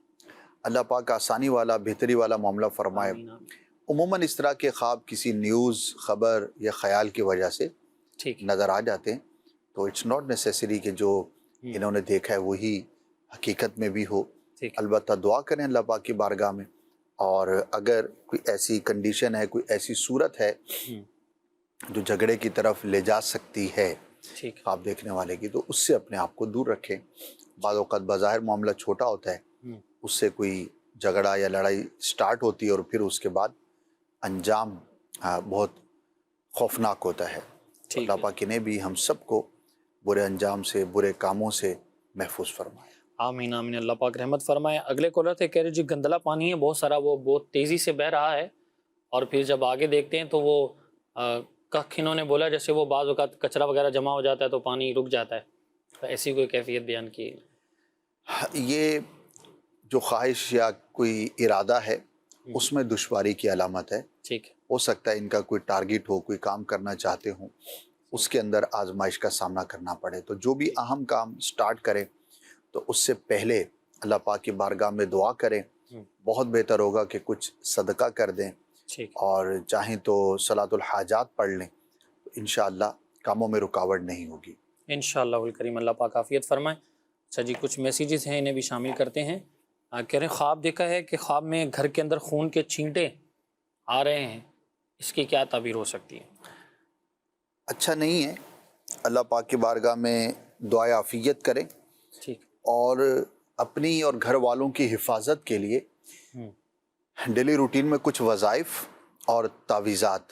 اللہ پاک آسانی والا، بہتری والا معاملہ فرمائے۔ آمین آمین۔ عموماً اس طرح کے خواب کسی نیوز، خبر یا خیال کی وجہ سے ٹھیک، نظر آ جاتے ہیں، تو اٹس ناٹ نیسیسری کہ جو انہوں نے دیکھا ہے وہی حقیقت میں بھی ہو۔ ٹھیک، البتہ دعا کریں اللہ پاک کی بارگاہ میں، اور اگر کوئی ایسی کنڈیشن ہے، کوئی ایسی صورت ہے جو جھگڑے کی طرف لے جا سکتی ہے ٹھیک، خواب دیکھنے والے کی، تو اس سے اپنے آپ کو دور رکھیں۔ بعض اوقات بظاہر معاملہ چھوٹا ہوتا ہے، اس سے کوئی جھگڑا یا لڑائی سٹارٹ ہوتی ہے اور پھر اس کے بعد انجام بہت خوفناک ہوتا ہے۔ تو اللہ پاک نے بھی ہم سب کو برے انجام سے، برے کاموں سے محفوظ فرمائے۔ آمین آمین، اللہ پاک رحمت فرمائے۔ اگلے کالر تھے، کہہ رہے جی گندلا پانی ہے بہت سارا، وہ بہت تیزی سے بہہ رہا ہے، اور پھر جب آگے دیکھتے ہیں تو وہ کخ انہوں نے بولا جیسے وہ بعض اوقات کچرا وغیرہ جمع ہو جاتا ہے تو پانی رک جاتا ہے، تو ایسی کوئی کیفیت بیان کی؟ یہ جو خواہش یا کوئی ارادہ ہے اس میں دشواری کی علامت ہے۔ ٹھیک، ہو سکتا ہے ان کا کوئی ٹارگٹ ہو، کوئی کام کرنا چاہتے ہوں، اس کے اندر آزمائش کا سامنا کرنا پڑے، تو جو بھی اہم کام سٹارٹ کریں تو اس سے پہلے اللہ پاک کی بارگاہ میں دعا کریں۔ بہت بہتر ہوگا کہ کچھ صدقہ کر دیں، ٹھیک، اور چاہیں تو صلاۃ الحاجات پڑھ لیں، تو انشاءاللہ کاموں میں رکاوٹ نہیں ہوگی۔ انشاءاللہ الکریم، اللہ پاک عافیت فرمائے۔ اچھا جی، کچھ میسیجز ہیں، انہیں بھی شامل کرتے ہیں۔ کہہ رہے ہیں خواب دیکھا ہے کہ خواب میں گھر کے اندر خون کے چھینٹے آ رہے ہیں، اس کی کیا تعبیر ہو سکتی ہے؟ اچھا نہیں ہے، اللہ پاک کی بارگاہ میں دعائے عافیت کریں، ٹھیک، اور اپنی اور گھر والوں کی حفاظت کے لیے ڈیلی روٹین میں کچھ وظائف اور تعویذات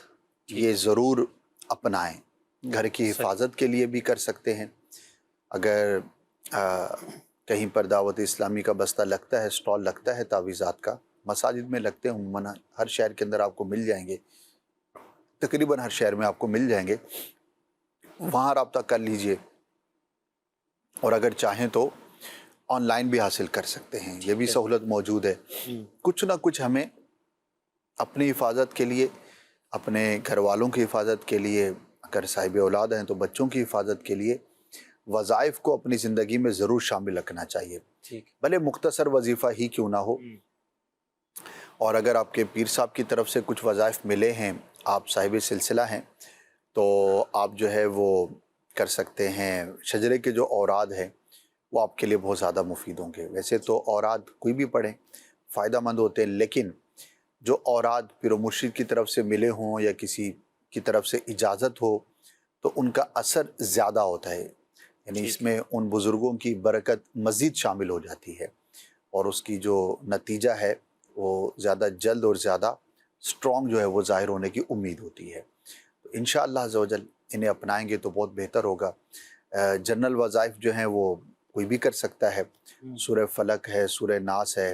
یہ ضرور اپنائیں۔ گھر کی حفاظت کے لیے بھی کر سکتے ہیں، اگر کہیں پر دعوت اسلامی کا بستہ لگتا ہے، سٹال لگتا ہے تعویذات کا، مساجد میں لگتے ہیں عموماً، ہر شہر کے اندر آپ کو مل جائیں گے، تقریباً ہر شہر میں آپ کو مل جائیں گے، وہاں رابطہ کر لیجئے، اور اگر چاہیں تو آن لائن بھی حاصل کر سکتے ہیں، یہ بھی سہولت موجود ہے۔ کچھ نہ کچھ ہمیں اپنی حفاظت کے لیے، اپنے گھر والوں کی حفاظت کے لیے، اگر صاحب اولاد ہیں تو بچوں کی حفاظت کے لیے وظائف کو اپنی زندگی میں ضرور شامل رکھنا چاہیے، ٹھیک، بھلے مختصر وظیفہ ہی کیوں نہ ہو، اور اگر آپ کے پیر صاحب کی طرف سے کچھ وظائف ملے ہیں، آپ صاحب سلسلہ ہیں، تو آپ جو ہے وہ کر سکتے ہیں۔ شجرے کے جو اوراد ہیں وہ آپ کے لیے بہت زیادہ مفید ہوں گے۔ ویسے تو اوراد کوئی بھی پڑھیں فائدہ مند ہوتے ہیں، لیکن جو اوراد پیر و مرشد کی طرف سے ملے ہوں یا کسی کی طرف سے اجازت ہو تو ان کا اثر زیادہ ہوتا ہے، یعنی اس میں ان بزرگوں کی برکت مزید شامل ہو جاتی ہے اور اس کی جو نتیجہ ہے وہ زیادہ جلد اور زیادہ سٹرونگ جو ہے وہ ظاہر ہونے کی امید ہوتی ہے۔ تو انشاءاللہ عز و جل انہیں اپنائیں گے تو بہت بہتر ہوگا۔ جنرل وظائف جو ہیں وہ کوئی بھی کر سکتا ہے، سورہ فلق ہے، سورہ ناس ہے،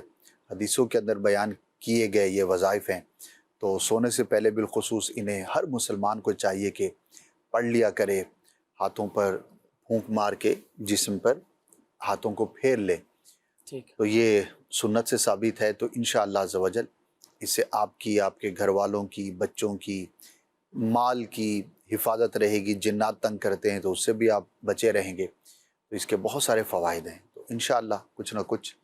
حدیثوں کے اندر بیان کیے گئے یہ وظائف ہیں، تو سونے سے پہلے بالخصوص انہیں ہر مسلمان کو چاہیے کہ پڑھ لیا کرے، ہاتھوں پر پھونک مار کے جسم پر ہاتھوں کو پھیر لے۔ تو یہ سنت سے ثابت ہے، تو انشاءاللہ عز و جل اس سے آپ کی، آپ کے گھر والوں کی، بچوں کی، مال کی حفاظت رہے گی۔ جنات تنگ کرتے ہیں تو اس سے بھی آپ بچے رہیں گے، تو اس کے بہت سارے فوائد ہیں۔ تو انشاءاللہ کچھ نہ کچھ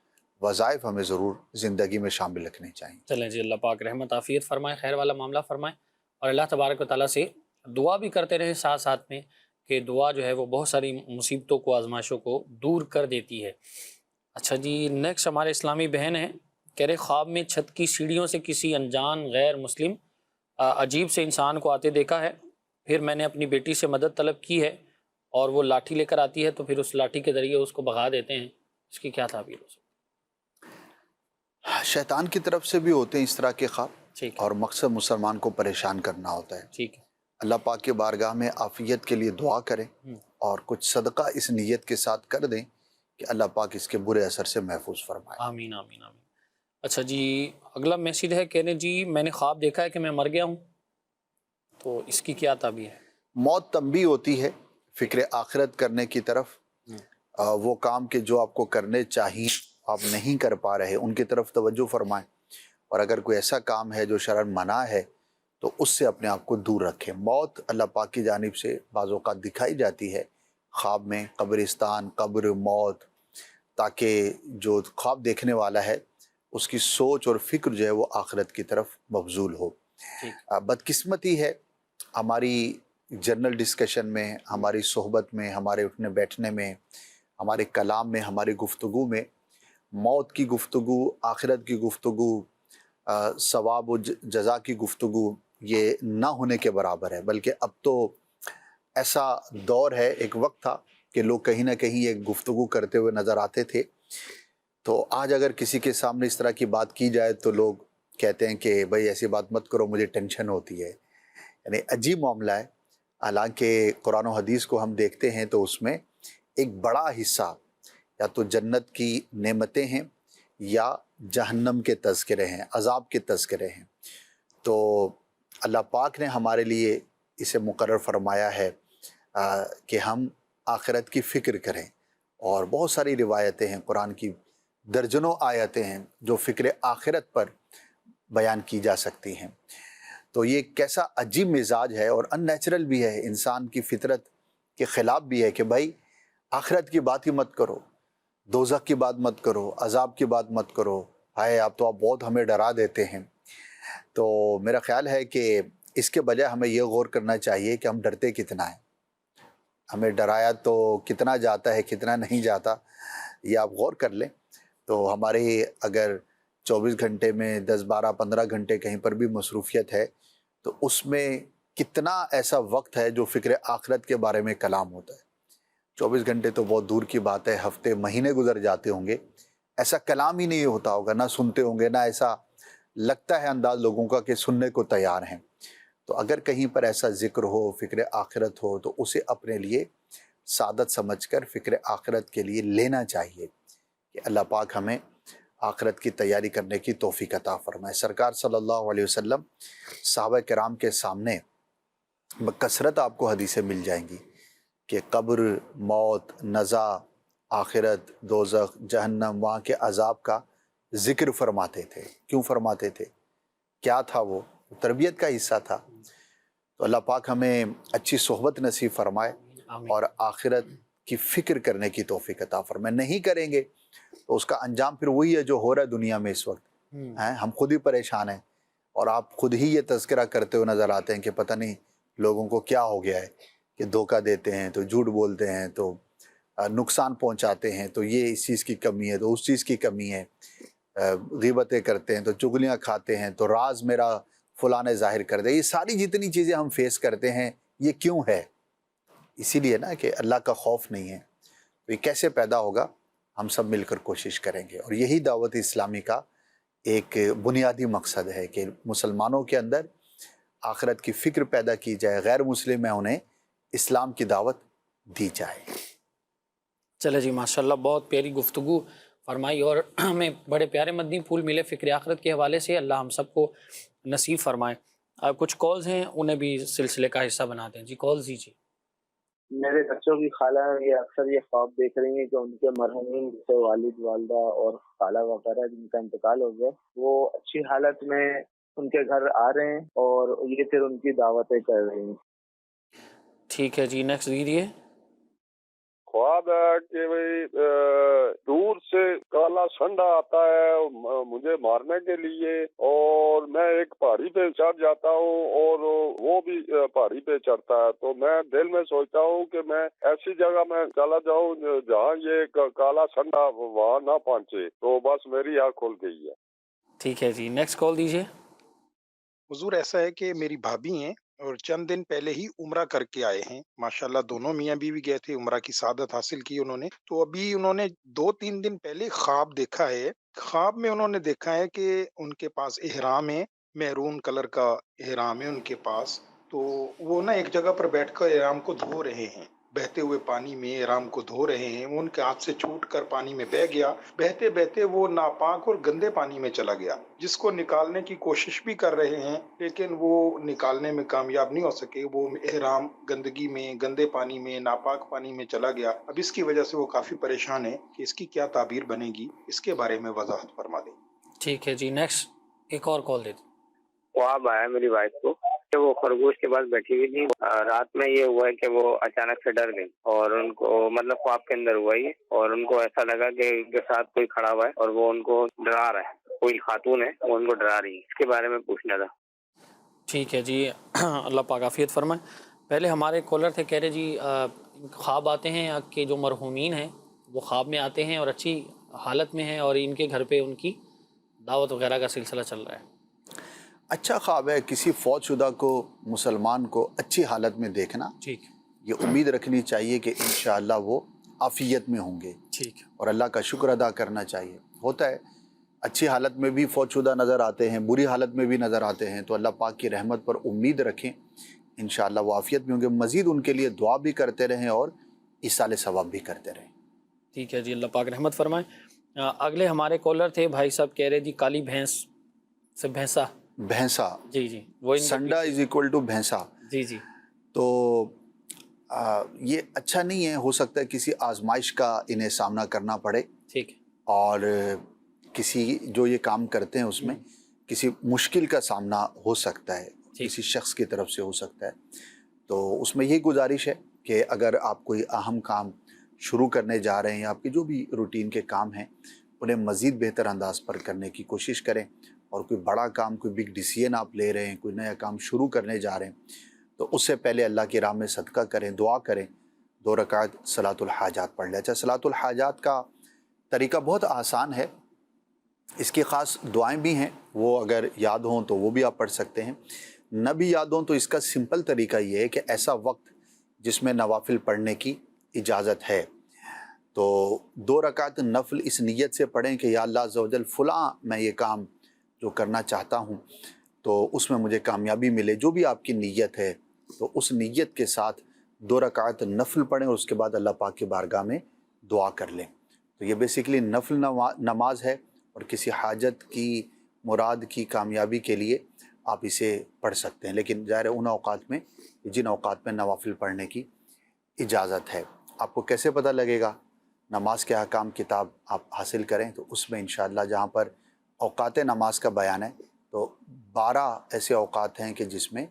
وظائف ہمیں ضرور زندگی میں شامل رکھنے چاہیے۔ چلیں جی، اللہ پاک رحمت عافیت فرمائے، خیر والا معاملہ فرمائے، اور اللہ تبارک و تعالیٰ سے دعا بھی کرتے رہیں ساتھ ساتھ میں، کہ دعا جو ہے وہ بہت ساری مصیبتوں کو، آزمائشوں کو دور کر دیتی ہے۔ اچھا جی، نیکسٹ ہمارے اسلامی بہن ہیں، کہہ رہے خواب میں چھت کی سیڑھیوں سے کسی انجان غیر مسلم عجیب سے انسان کو آتے دیکھا ہے، پھر میں نے اپنی بیٹی سے مدد طلب کی ہے اور وہ لاٹھی لے کر آتی ہے تو پھر اس لاٹھی کے ذریعے اس کو بھگا دیتے ہیں، اس کی کیا تعبیر ہو سکتی؟ شیطان کی طرف سے بھی ہوتے ہیں اس طرح کے خواب، اور مقصد مسلمان کو پریشان کرنا ہوتا ہے۔ ٹھیک ہے، اللہ پاک کے بارگاہ میں عافیت کے لیے دعا کریں اور کچھ صدقہ اس نیت کے ساتھ کر دیں کہ اللہ پاک اس کے برے اثر سے محفوظ فرمائے۔ آمین آمین آمین۔ اچھا جی، اگلا میسیج ہے، کہنے جی میں نے خواب دیکھا ہے کہ میں مر گیا ہوں، تو اس کی کیا تعبیر ہے؟ موت تنبیہ ہوتی ہے فکر آخرت کرنے کی طرف، وہ کام کہ جو آپ کو کرنے چاہیے آپ نہیں کر پا رہے ان کی طرف توجہ فرمائیں، اور اگر کوئی ایسا کام ہے جو شرعاً منع ہے تو اس سے اپنے آپ کو دور رکھیں۔ موت اللہ پاک کی جانب سے بعض اوقات دکھائی جاتی ہے خواب میں، قبرستان، قبر، موت، تاکہ جو خواب دیکھنے والا ہے اس کی سوچ اور فکر جو ہے وہ آخرت کی طرف مبذول ہو۔ بدقسمتی ہے ہماری جنرل ڈسکشن میں، ہماری صحبت میں، ہمارے اٹھنے بیٹھنے میں، ہمارے کلام میں، ہماری گفتگو میں موت کی گفتگو، آخرت کی گفتگو، ثواب و جزا کی گفتگو یہ نہ ہونے کے برابر ہے، بلکہ اب تو ایسا دور ہے، ایک وقت تھا کہ لوگ کہیں نہ کہیں ایک گفتگو کرتے ہوئے نظر آتے تھے، تو آج اگر کسی کے سامنے اس طرح کی بات کی جائے تو لوگ کہتے ہیں کہ بھائی ایسی بات مت کرو، مجھے ٹینشن ہوتی ہے۔ یعنی عجیب معاملہ ہے، حالانکہ قرآن و حدیث کو ہم دیکھتے ہیں تو اس میں ایک بڑا حصہ یا تو جنت کی نعمتیں ہیں یا جہنم کے تذکرے ہیں، عذاب کے تذکرے ہیں۔ تو اللہ پاک نے ہمارے لیے اسے مقرر فرمایا ہے کہ ہم آخرت کی فکر کریں، اور بہت ساری روایتیں ہیں، قرآن کی درجنوں آیتیں ہیں جو فکر آخرت پر بیان کی جا سکتی ہیں۔ تو یہ کیسا عجیب مزاج ہے اور ان نیچرل بھی ہے، انسان کی فطرت کے خلاف بھی ہے کہ بھائی آخرت کی بات ہی مت کرو، دوزخ کی بات مت کرو، عذاب کی بات مت کرو، ہائے آپ تو آپ بہت ہمیں ڈرا دیتے ہیں۔ تو میرا خیال ہے کہ اس کے بجائے ہمیں یہ غور کرنا چاہیے کہ ہم ڈرتے کتنا ہیں، ہمیں ڈرایا تو کتنا جاتا ہے کتنا نہیں جاتا، یہ آپ غور کر لیں۔ تو ہمارے اگر 24 گھنٹے میں 10 12 15 گھنٹے کہیں پر بھی مصروفیت ہے تو اس میں کتنا ایسا وقت ہے جو فکر آخرت کے بارے میں کلام ہوتا ہے۔ 24 گھنٹے تو بہت دور کی بات ہے، ہفتے مہینے گزر جاتے ہوں گے، ایسا کلام ہی نہیں ہوتا ہوگا، نہ سنتے ہوں گے، نہ ایسا لگتا ہے انداز لوگوں کا کہ سننے کو تیار ہیں۔ تو اگر کہیں پر ایسا ذکر ہو، فکر آخرت ہو، تو اسے اپنے لیے سعادت سمجھ کر فکر آخرت کے لیے لینا چاہیے کہ اللہ پاک ہمیں آخرت کی تیاری کرنے کی توفیق عطا فرمائے۔ سرکار صلی اللہ علیہ وسلم صحابہ کرام کے سامنے بکثرت آپ کو حدیثیں مل جائیں گی کہ قبر، موت، نزا، آخرت، دوزخ، جہنم، وہاں کے عذاب کا ذکر فرماتے تھے۔ کیوں فرماتے تھے؟ کیا تھا وہ؟ تربیت کا حصہ تھا۔ تو اللہ پاک ہمیں اچھی صحبت نصیب فرمائے اور آخرت کی فکر کرنے کی توفیق عطا فرمائے۔ نہیں کریں گے تو اس کا انجام پھر وہی ہے جو ہو رہا ہے دنیا میں اس وقت، ہیں، ہم خود ہی پریشان ہیں، اور آپ خود ہی یہ تذکرہ کرتے ہوئے نظر آتے ہیں کہ پتہ نہیں لوگوں کو کیا ہو گیا ہے کہ دھوکہ دیتے ہیں تو جھوٹ بولتے ہیں تو نقصان پہنچاتے ہیں، تو یہ اس چیز کی کمی ہے تو اس چیز کی کمی ہے، غیبتیں کرتے ہیں تو چغلیاں کھاتے ہیں تو راز میرا فلاں نے ظاہر کر دے. یہ ساری جتنی چیزیں ہم فیس کرتے ہیں یہ کیوں ہے؟ اسی لیے نا کہ اللہ کا خوف نہیں ہے. تو یہ کیسے پیدا ہوگا؟ ہم سب مل کر کوشش کریں گے، اور یہی دعوت اسلامی کا ایک بنیادی مقصد ہے کہ مسلمانوں کے اندر آخرت کی فکر پیدا کی جائے، غیر مسلم میں انہیں اسلام کی دعوت دی جائے. چلے جی، ماشاءاللہ بہت پیاری گفتگو فرمائی، اور ہمیں بڑے پیارے مدنی پھول ملے فکر آخرت کے حوالے سے. اللہ ہم سب کو نصیب فرمائے. کچھ کالز ہیں انہیں بھی سلسلے کا حصہ بنا دیں. جی کال دیجیے. میرے بچوں کی خالہ یہ اکثر یہ خواب دیکھ رہی ہیں کہ ان کے مرحومین جیسے والد والدہ اور خالہ وغیرہ جن کا انتقال ہو گیا وہ اچھی حالت میں ان کے گھر آ رہے ہیں اور یہ پھر ان کی دعوتیں کر رہی ہیں. ٹھیک ہے جی، نیکسٹ دیجیے. خواب ہے کہ دور سے کالا سنڈا آتا ہے مجھے مارنے کے لیے، اور میں ایک پہاڑی پہ چڑھ جاتا ہوں اور وہ بھی پہاڑی پہ چڑھتا ہے. تو میں دل میں سوچتا ہوں کہ میں ایسی جگہ میں چلا جاؤں جہاں یہ کالا سنڈا وہاں نہ پہنچے. تو بس میری آنکھ کھل گئی ہے. ٹھیک ہے جی، نیکسٹ کال دیجیے. حضور ایسا ہے کہ میری بھابھی ہیں اور چند دن پہلے ہی عمرہ کر کے آئے ہیں. ماشاءاللہ دونوں میاں بیوی گئے تھے، عمرہ کی سعادت حاصل کی انہوں نے. تو ابھی انہوں نے 2-3 دن پہلے خواب دیکھا ہے. خواب میں انہوں نے دیکھا ہے کہ ان کے پاس احرام ہے، میرون کلر کا احرام ہے ان کے پاس. تو وہ نا ایک جگہ پر بیٹھ کر احرام کو دھو رہے ہیں، بہتے ہوئے پانی میں احرام کو دھو رہے ہیں. وہ ان کے ہاتھ سے چھوٹ کر پانی میں بہہ گیا. بہتے بہتے وہ ناپاک اور گندے پانی میں چلا گیا، جس کو نکالنے کی کوشش بھی کر رہے ہیں لیکن وہ نکالنے میں کامیاب نہیں ہو سکے. وہ احرام گندگی میں، گندے پانی میں، ناپاک پانی میں چلا گیا. اب اس کی وجہ سے وہ کافی پریشان ہے کہ اس کی کیا تعبیر بنے گی، اس کے بارے میں وضاحت فرما دیں. ٹھیک ہے جی، نیکسٹ ایک اور کال دیتے. خواب آیا میری وائف کو کہ وہ خرگوش کے پاس بیٹھی ہوئی تھی. رات میں یہ ہوا ہے کہ وہ اچانک سے ڈر گئی اور ان کو مطلب خواب کے اندر ہوا ہی، اور ان کو ایسا لگا کہ ان کے ساتھ کوئی کھڑا ہوا ہے اور وہ ان کو ڈرا رہا ہے. کوئی خاتون ہے وہ ان کو ڈرا رہی ہے. اس کے بارے میں پوچھنا تھا. ٹھیک ہے جی، اللہ پاک عافیت فرمائے. پہلے ہمارے کالر تھے، کہہ رہے جی خواب آتے ہیں کہ جو مرحومین ہیں وہ خواب میں آتے ہیں اور اچھی حالت میں ہیں، اور ان کے گھر پہ ان کی دعوت وغیرہ کا سلسلہ چل رہا ہے. اچھا خواب ہے کسی فوت شدہ کو، مسلمان کو اچھی حالت میں دیکھنا. ٹھیک یہ امید رکھنی چاہیے کہ انشاءاللہ وہ عافیت میں ہوں گے، ٹھیک اور اللہ کا شکر ادا کرنا چاہیے. ہوتا ہے اچھی حالت میں بھی فوت شدہ نظر آتے ہیں، بری حالت میں بھی نظر آتے ہیں، تو اللہ پاک کی رحمت پر امید رکھیں، انشاءاللہ وہ عافیت میں ہوں گے. مزید ان کے لیے دعا بھی کرتے رہیں اور ایصال ثواب بھی کرتے رہیں. ٹھیک ہے جی، اللہ پاک رحمت فرمائے. اگلے ہمارے کالر تھے بھائی صاحب، کہہ رہے جی کالی بھینس سے بھینسا. بھینسا، جی جی، وہ سنڈا از اکول ٹو بھینسا. جی جی. تو یہ اچھا نہیں ہے. ہو سکتا ہے کسی آزمائش کا انہیں سامنا کرنا پڑے، ٹھیک ہے، اور کسی جو یہ کام کرتے ہیں اس میں کسی مشکل کا سامنا ہو سکتا ہے، کسی شخص کی طرف سے ہو سکتا ہے. تو اس میں یہ گزارش ہے کہ اگر آپ کوئی اہم کام شروع کرنے جا رہے ہیں، آپ کے جو بھی روٹین کے کام ہیں انہیں مزید بہتر انداز پر کرنے کی کوشش کریں. اور کوئی بڑا کام، کوئی بگ ڈیسیژن آپ لے رہے ہیں، کوئی نیا کام شروع کرنے جا رہے ہیں، تو اس سے پہلے اللہ کی راہ میں صدقہ کریں، دعا کریں، 2 رکعت صلاۃ الحاجات پڑھ لیں. اچھا، صلاۃ الحاجات کا طریقہ بہت آسان ہے، اس کی خاص دعائیں بھی ہیں، وہ اگر یاد ہوں تو وہ بھی آپ پڑھ سکتے ہیں. نہ بھی یاد ہوں تو اس کا سمپل طریقہ یہ ہے کہ ایسا وقت جس میں نوافل پڑھنے کی اجازت ہے تو 2 رکعت نفل اس نیت سے پڑھیں کہ یا اللہ عز و جل فلاں میں یہ کام جو کرنا چاہتا ہوں تو اس میں مجھے کامیابی ملے. جو بھی آپ کی نیت ہے تو اس نیت کے ساتھ 2 رکعت نفل پڑھیں اور اس کے بعد اللہ پاک کی بارگاہ میں دعا کر لیں. تو یہ بیسیکلی نفل نماز ہے، اور کسی حاجت کی، مراد کی کامیابی کے لیے آپ اسے پڑھ سکتے ہیں. لیکن ظاہر ہے ان اوقات میں، جن اوقات میں نوافل پڑھنے کی اجازت ہے. آپ کو کیسے پتہ لگے گا؟ نماز کے احکام کتاب آپ حاصل کریں تو اس میں انشاءاللہ جہاں پر اوقات نماز کا بیان ہے تو 12 ایسے اوقات ہیں کہ جس میں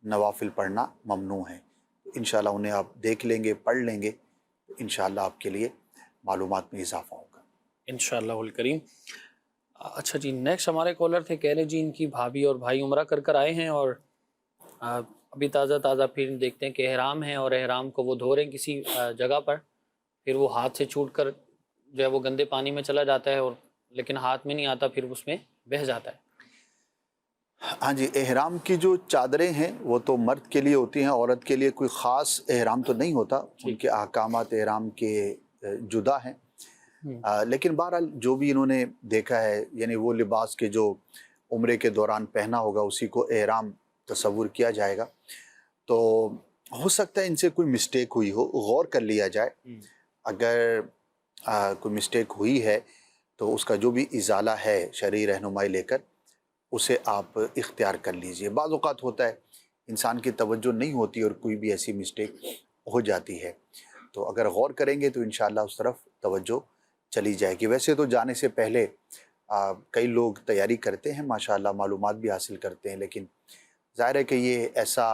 نوافل پڑھنا ممنوع ہے. انشاءاللہ انہیں آپ دیکھ لیں گے، پڑھ لیں گے تو انشاءاللہ آپ کے لیے معلومات میں اضافہ ہوگا انشاءاللہ الکریم. اچھا جی، نیکسٹ ہمارے کالر تھے، کہہ رہے جی ان کی بھابھی اور بھائی عمرہ کر کر آئے ہیں اور ابھی تازہ پھر دیکھتے ہیں کہ احرام ہے اور احرام کو وہ دھو رہے ہیں کسی جگہ پر، پھر وہ ہاتھ سے چھوٹ کر جو ہے وہ گندے پانی میں چلا جاتا ہے اور لیکن ہاتھ میں نہیں آتا، پھر اس میں بہہ جاتا ہے۔ ہاں جی، احرام کی جو چادریں ہیں وہ تو مرد کے لیے ہوتی ہیں، عورت کے لیے کوئی خاص احرام تو نہیں ہوتا، ان کے احکامات احرام کے جدا ہیں۔ لیکن بہرحال جو بھی انہوں نے دیکھا ہے، یعنی وہ لباس کے جو عمرے کے دوران پہنا ہوگا اسی کو احرام تصور کیا جائے گا، تو ہو سکتا ہے ان سے کوئی مسٹیک ہوئی ہو، غور کر لیا جائے۔ اگر کوئی مسٹیک ہوئی ہے تو اس کا جو بھی ازالہ ہے شرعی رہنمائی لے کر اسے آپ اختیار کر لیجئے۔ بعض اوقات ہوتا ہے انسان کی توجہ نہیں ہوتی اور کوئی بھی ایسی مسٹیک ہو جاتی ہے، تو اگر غور کریں گے تو انشاءاللہ اس طرف توجہ چلی جائے گی۔ ویسے تو جانے سے پہلے کئی لوگ تیاری کرتے ہیں، ماشاءاللہ معلومات بھی حاصل کرتے ہیں، لیکن ظاہر ہے کہ یہ ایسا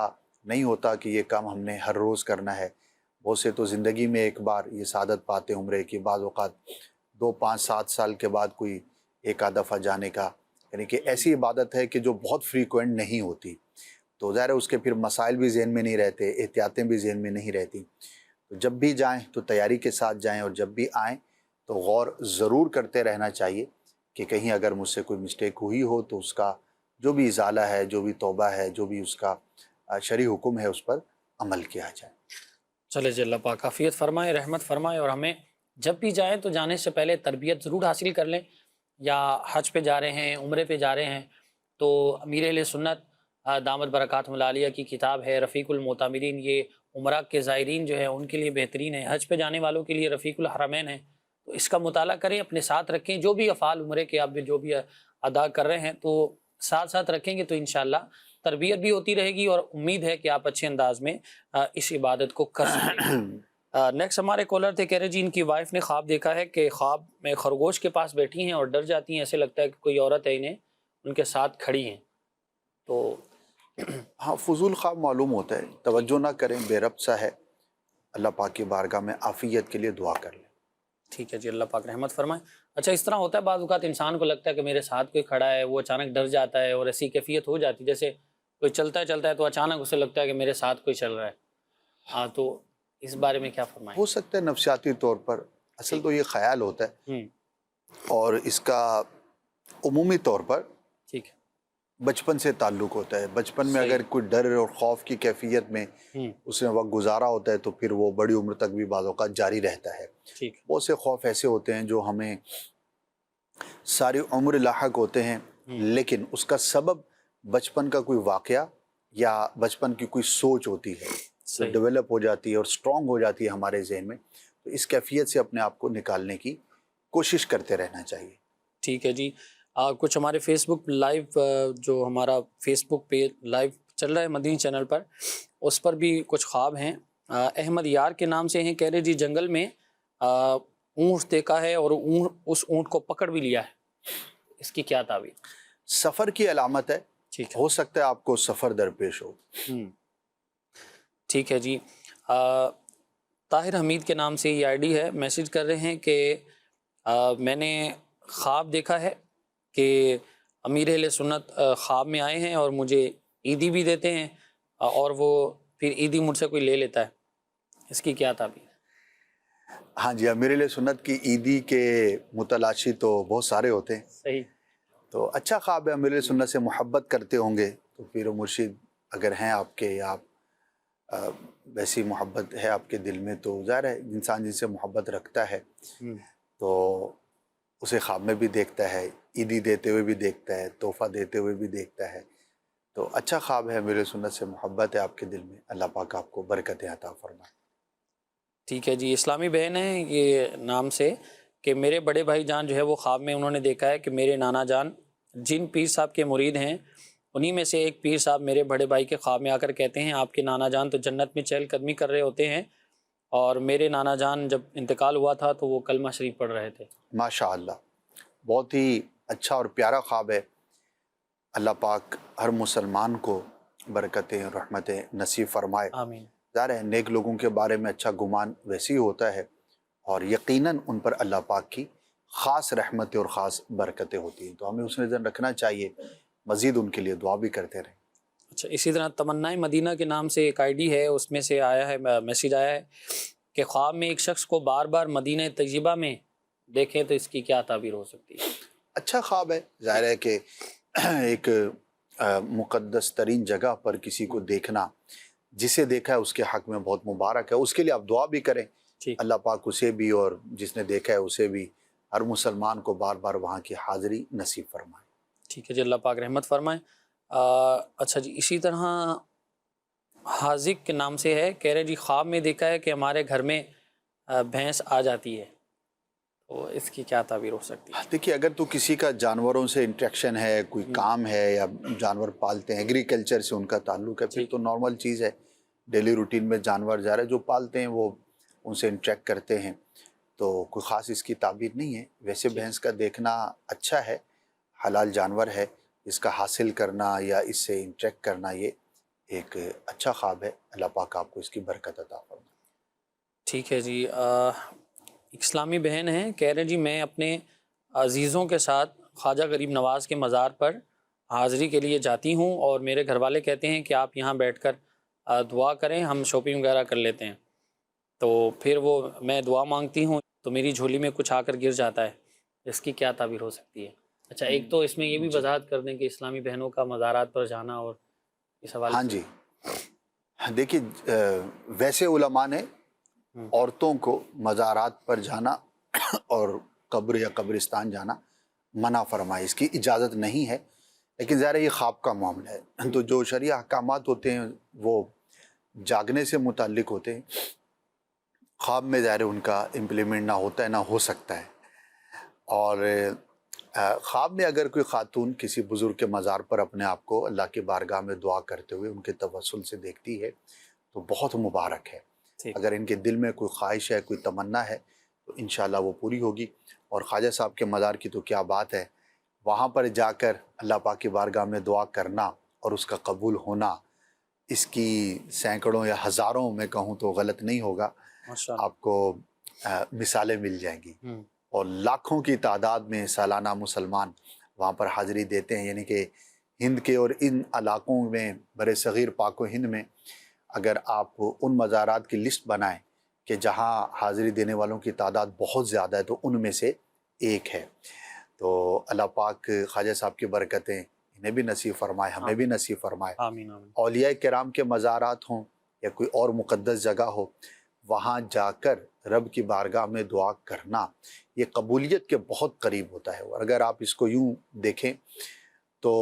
نہیں ہوتا کہ یہ کام ہم نے ہر روز کرنا ہے۔ بہت سے تو زندگی میں ایک بار یہ سعادت پاتے عمرے کی، بعض اوقات 2، 5، 7 سال کے بعد کوئی ایک آدھ دفعہ جانے کا، یعنی کہ ایسی عبادت ہے کہ جو بہت فریکوینٹ نہیں ہوتی، تو ظاہر ہے اس کے پھر مسائل بھی ذہن میں نہیں رہتے، احتیاطیں بھی ذہن میں نہیں رہتی۔ تو جب بھی جائیں تو تیاری کے ساتھ جائیں، اور جب بھی آئیں تو غور ضرور کرتے رہنا چاہیے کہ کہیں اگر مجھ سے کوئی مسٹیک ہوئی ہو تو اس کا جو بھی ازالہ ہے، جو بھی توبہ ہے، جو بھی اس کا شرعی حکم ہے اس پر عمل کیا جائے۔ چلے جی، اللہ پاک عافیت فرمائے، رحمت فرمائے، اور ہمیں جب بھی جائیں تو جانے سے پہلے تربیت ضرور حاصل کر لیں۔ یا حج پہ جا رہے ہیں، عمرے پہ جا رہے ہیں، تو امیر اہل سنت دامت برکاتہم العالیہ کی کتاب ہے رفیق المعتمرین، یہ عمرہ کے زائرین جو ہے ان کے لیے بہترین ہے، حج پہ جانے والوں کے لیے رفیق الحرمین ہے، تو اس کا مطالعہ کریں، اپنے ساتھ رکھیں، جو بھی افعال عمرے کے آپ جو بھی ادا کر رہے ہیں تو ساتھ رکھیں گے تو انشاءاللہ تربیت بھی ہوتی رہے گی، اور امید ہے کہ آپ اچھے انداز میں اس عبادت کو کر سکیں گے۔ نیکسٹ ہمارے کالر تھے، کہہ رہے جی ان کی وائف نے خواب دیکھا ہے کہ خواب میں خرگوش کے پاس بیٹھی ہیں اور ڈر جاتی ہیں، ایسے لگتا ہے کہ کوئی عورت ہے انہیں ان کے ساتھ کھڑی ہیں، تو ہاں، فضول خواب معلوم ہوتا ہے، توجہ نہ کریں، بے ربط سا ہے، اللہ پاک کی بارگاہ میں عافیت کے لیے دعا کر لیں۔ ٹھیک ہے جی، اللہ پاک رحمت فرمائے۔ اچھا، اس طرح ہوتا ہے بعض اوقات انسان کو لگتا ہے کہ میرے ساتھ کوئی کھڑا ہے، وہ اچانک ڈر جاتا ہے، اور ایسی کیفیت ہو جاتی ہے جیسے کوئی چلتا ہے تو اچانک اسے لگتا ہے کہ میرے ساتھ کوئی چل رہا ہے، ہاں، تو اس بارے میں کیا فرمائیں؟ ہو سکتا ہے نفسیاتی طور پر، اصل تو یہ خیال ہوتا ہے، اور اس کا عمومی طور پر ٹھیک ہے، بچپن سے تعلق ہوتا ہے۔ بچپن میں اگر کوئی ڈر اور خوف کی کیفیت میں اس نے وقت گزارا ہوتا ہے تو پھر وہ بڑی عمر تک بھی بعض اوقات جاری رہتا ہے۔ بہت سے خوف ایسے ہوتے ہیں جو ہمیں ساری عمر لاحق ہوتے ہیں، لیکن اس کا سبب بچپن کا کوئی واقعہ یا بچپن کی کوئی سوچ ہوتی ہے جو ڈیولپ ہو جاتی ہے اور سٹرونگ ہو جاتی ہے ہمارے ذہن میں، تو اس کیفیت سے اپنے آپ کو نکالنے کی کوشش کرتے رہنا چاہیے۔ ٹھیک ہے جی، کچھ ہمارے فیس بک لائیو جو ہمارا فیس بک پیج لائیو چل رہا ہے مدنی چینل پر، اس پر بھی کچھ خواب ہیں۔ احمد یار کے نام سے ہیں، کہہ رہے جی جنگل میں اونٹ دیکھا ہے اور اس اونٹ کو پکڑ بھی لیا ہے، اس کی کیا تعبیر؟ سفر کی علامت ہے، ہو سکتا ہے آپ کو سفر درپیش ہو۔ ٹھیک ہے جی، طاہر حمید کے نام سے یہ آئی ڈی ہے، میسج کر رہے ہیں کہ میں نے خواب دیکھا ہے کہ امیر اہل سنت خواب میں آئے ہیں اور مجھے عیدی بھی دیتے ہیں، اور وہ پھر عیدی مجھ سے کوئی لے لیتا ہے، اس کی کیا تعبیر؟ ہاں جی، امیر اہل سنت کی عیدی کے متلاشی تو بہت سارے ہوتے ہیں، صحیح، تو اچھا خواب ہے، امیر اہل سنت سے محبت کرتے ہوں گے تو پھر مرشد اگر ہیں آپ کے، یا ویسی محبت ہے آپ کے دل میں، تو ظاہر ہے انسان جن سے محبت رکھتا ہے تو اسے خواب میں بھی دیکھتا ہے، عیدی دیتے ہوئے بھی دیکھتا ہے، تحفہ دیتے ہوئے بھی دیکھتا ہے، تو اچھا خواب ہے، امیر سنت سے محبت ہے آپ کے دل میں، اللہ پاک آپ کو برکتیں عطا فرمائے۔ ٹھیک ہے جی، اسلامی بہن ہے یہ نام سے، کہ میرے بڑے بھائی جان جو ہے وہ خواب میں انہوں نے دیکھا ہے کہ میرے نانا جان جن پیر صاحب کے مرید ہیں انہی میں سے ایک پیر صاحب میرے بڑے بھائی کے خواب میں آ کر کہتے ہیں آپ کے نانا جان تو جنت میں چہل قدمی کر رہے ہوتے ہیں، اور میرے نانا جان جب انتقال ہوا تھا تو وہ کلمہ شریف پڑھ رہے تھے۔ ماشاءاللہ، بہت ہی اچھا اور پیارا خواب ہے، اللہ پاک ہر مسلمان کو برکتیں رحمتیں نصیب فرمائے۔ آمین۔ ظاہر ہے نیک لوگوں کے بارے میں اچھا گمان ویسے ہی ہوتا ہے، اور یقیناً ان پر اللہ پاک کی خاص رحمتیں اور خاص برکتیں ہوتی ہیں، تو ہمیں اس نظر رکھنا چاہیے، مزید ان کے لیے دعا بھی کرتے رہیں۔ اچھا، اسی طرح تمنائے مدینہ کے نام سے ایک آئی ڈی ہے، اس میں سے آیا ہے میسیج آیا ہے کہ خواب میں ایک شخص کو بار بار مدینہ طیبہ میں دیکھیں تو اس کی کیا تعبیر ہو سکتی ہے؟ اچھا خواب ہے، ظاہر ہے کہ ایک مقدس ترین جگہ پر کسی کو دیکھنا، جسے دیکھا ہے اس کے حق میں بہت مبارک ہے، اس کے لیے آپ دعا بھی کریں، اللہ پاک اسے بھی اور جس نے دیکھا ہے اسے بھی، ہر مسلمان کو بار بار وہاں کی حاضری نصیب فرمائے۔ ٹھیک ہے جی، اللہ پاک رحمت فرمائے۔ اچھا جی، اسی طرح حاذق کے نام سے ہے، کہہ رہے جی خواب میں دیکھا ہے کہ ہمارے گھر میں بھینس آ جاتی ہے، تو اس کی کیا تعبیر ہو سکتی ہے؟ دیکھیے، اگر تو کسی کا جانوروں سے انٹریکشن ہے، کوئی کام ہے یا جانور پالتے ہیں، ایگریکلچر سے ان کا تعلق ہے، پھر تو نارمل چیز ہے، ڈیلی روٹین میں جانور جا رہے جو پالتے ہیں وہ ان سے انٹریکٹ کرتے ہیں، تو کوئی خاص اس کی تعبیر نہیں ہے۔ ویسے بھینس کا دیکھنا اچھا ہے، حلال جانور ہے، اس کا حاصل کرنا یا اس سے انٹریکٹ کرنا یہ ایک اچھا خواب ہے، اللہ پاک آپ کو اس کی برکت عطا فرمائے۔ ٹھیک ہے جی، اسلامی بہن ہیں، کہہ رہے جی میں اپنے عزیزوں کے ساتھ خواجہ غریب نواز کے مزار پر حاضری کے لیے جاتی ہوں، اور میرے گھر والے کہتے ہیں کہ آپ یہاں بیٹھ کر دعا کریں، ہم شاپنگ وغیرہ کر لیتے ہیں، تو پھر وہ میں دعا مانگتی ہوں تو میری جھولی میں کچھ آ کر گر جاتا ہے، اس کی کیا تعبیر ہو سکتی ہے؟ اچھا، ایک تو اس میں یہ بھی وضاحت کر دیں کہ اسلامی بہنوں کا مزارات پر جانا اور اس حوالے ہاں جی، دیکھیے ویسے علماء نے عورتوں کو مزارات پر جانا اور قبر یا قبرستان جانا منع فرمائے، اس کی اجازت نہیں ہے، لیکن ظاہر ہے یہ خواب کا معاملہ ہے، تو جو شرعی احکامات ہوتے ہیں وہ جاگنے سے متعلق ہوتے ہیں، خواب میں ظاہر ہے ان کا امپلیمنٹ نہ ہوتا ہے نہ ہو سکتا ہے، اور خواب میں اگر کوئی خاتون کسی بزرگ کے مزار پر اپنے آپ کو اللہ کی بارگاہ میں دعا کرتے ہوئے ان کے توسل سے دیکھتی ہے تو بہت مبارک ہے۔ اگر ان کے دل میں کوئی خواہش ہے، کوئی تمنا ہے تو انشاءاللہ وہ پوری ہوگی، اور خواجہ صاحب کے مزار کی تو کیا بات ہے، وہاں پر جا کر اللہ پاک کی بارگاہ میں دعا کرنا اور اس کا قبول ہونا، اس کی سینکڑوں یا ہزاروں میں کہوں تو غلط نہیں ہوگا، آپ کو مثالیں مل جائیں گی، اور لاکھوں کی تعداد میں سالانہ مسلمان وہاں پر حاضری دیتے ہیں، یعنی کہ ہند کے اور ان علاقوں میں بر صغیر پاک و ہند میں اگر آپ ان مزارات کی لسٹ بنائیں کہ جہاں حاضری دینے والوں کی تعداد بہت زیادہ ہے تو ان میں سے ایک ہے، تو اللہ پاک خواجہ صاحب کی برکتیں انہیں بھی نصیب فرمائے، ہمیں بھی نصیب فرمائے۔ آمین آمین۔ اولیاء کرام کے مزارات ہوں یا کوئی اور مقدس جگہ ہو، وہاں جا کر رب کی بارگاہ میں دعا کرنا یہ قبولیت کے بہت قریب ہوتا ہے، اور اگر آپ اس کو یوں دیکھیں تو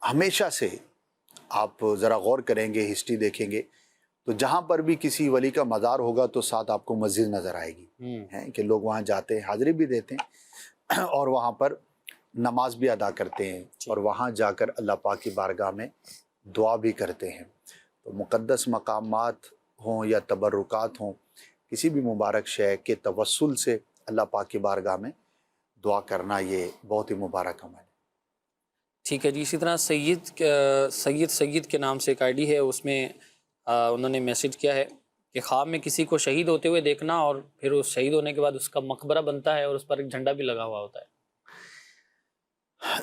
ہمیشہ سے آپ ذرا غور کریں گے، ہسٹری دیکھیں گے تو جہاں پر بھی کسی ولی کا مزار ہوگا تو ساتھ آپ کو مسجد نظر آئے گی، کہ لوگ وہاں جاتے ہیں، حاضری بھی دیتے ہیں اور وہاں پر نماز بھی ادا کرتے ہیں، اور وہاں جا کر اللہ پاک کی بارگاہ میں دعا بھی کرتے ہیں۔ تو مقدس مقامات ہوں یا تبرکات ہوں، کسی بھی مبارک شے کے توسل سے اللہ پاک کی بارگاہ میں دعا کرنا یہ بہت ہی مبارک عمل ہے۔ ٹھیک ہے جی، اسی طرح سید کے نام سے ایک آئی ڈی ہے، اس میں انہوں نے میسج کیا ہے کہ خواب میں کسی کو شہید ہوتے ہوئے دیکھنا، اور پھر اس شہید ہونے کے بعد اس کا مقبرہ بنتا ہے اور اس پر ایک جھنڈا بھی لگا ہوا ہوتا ہے۔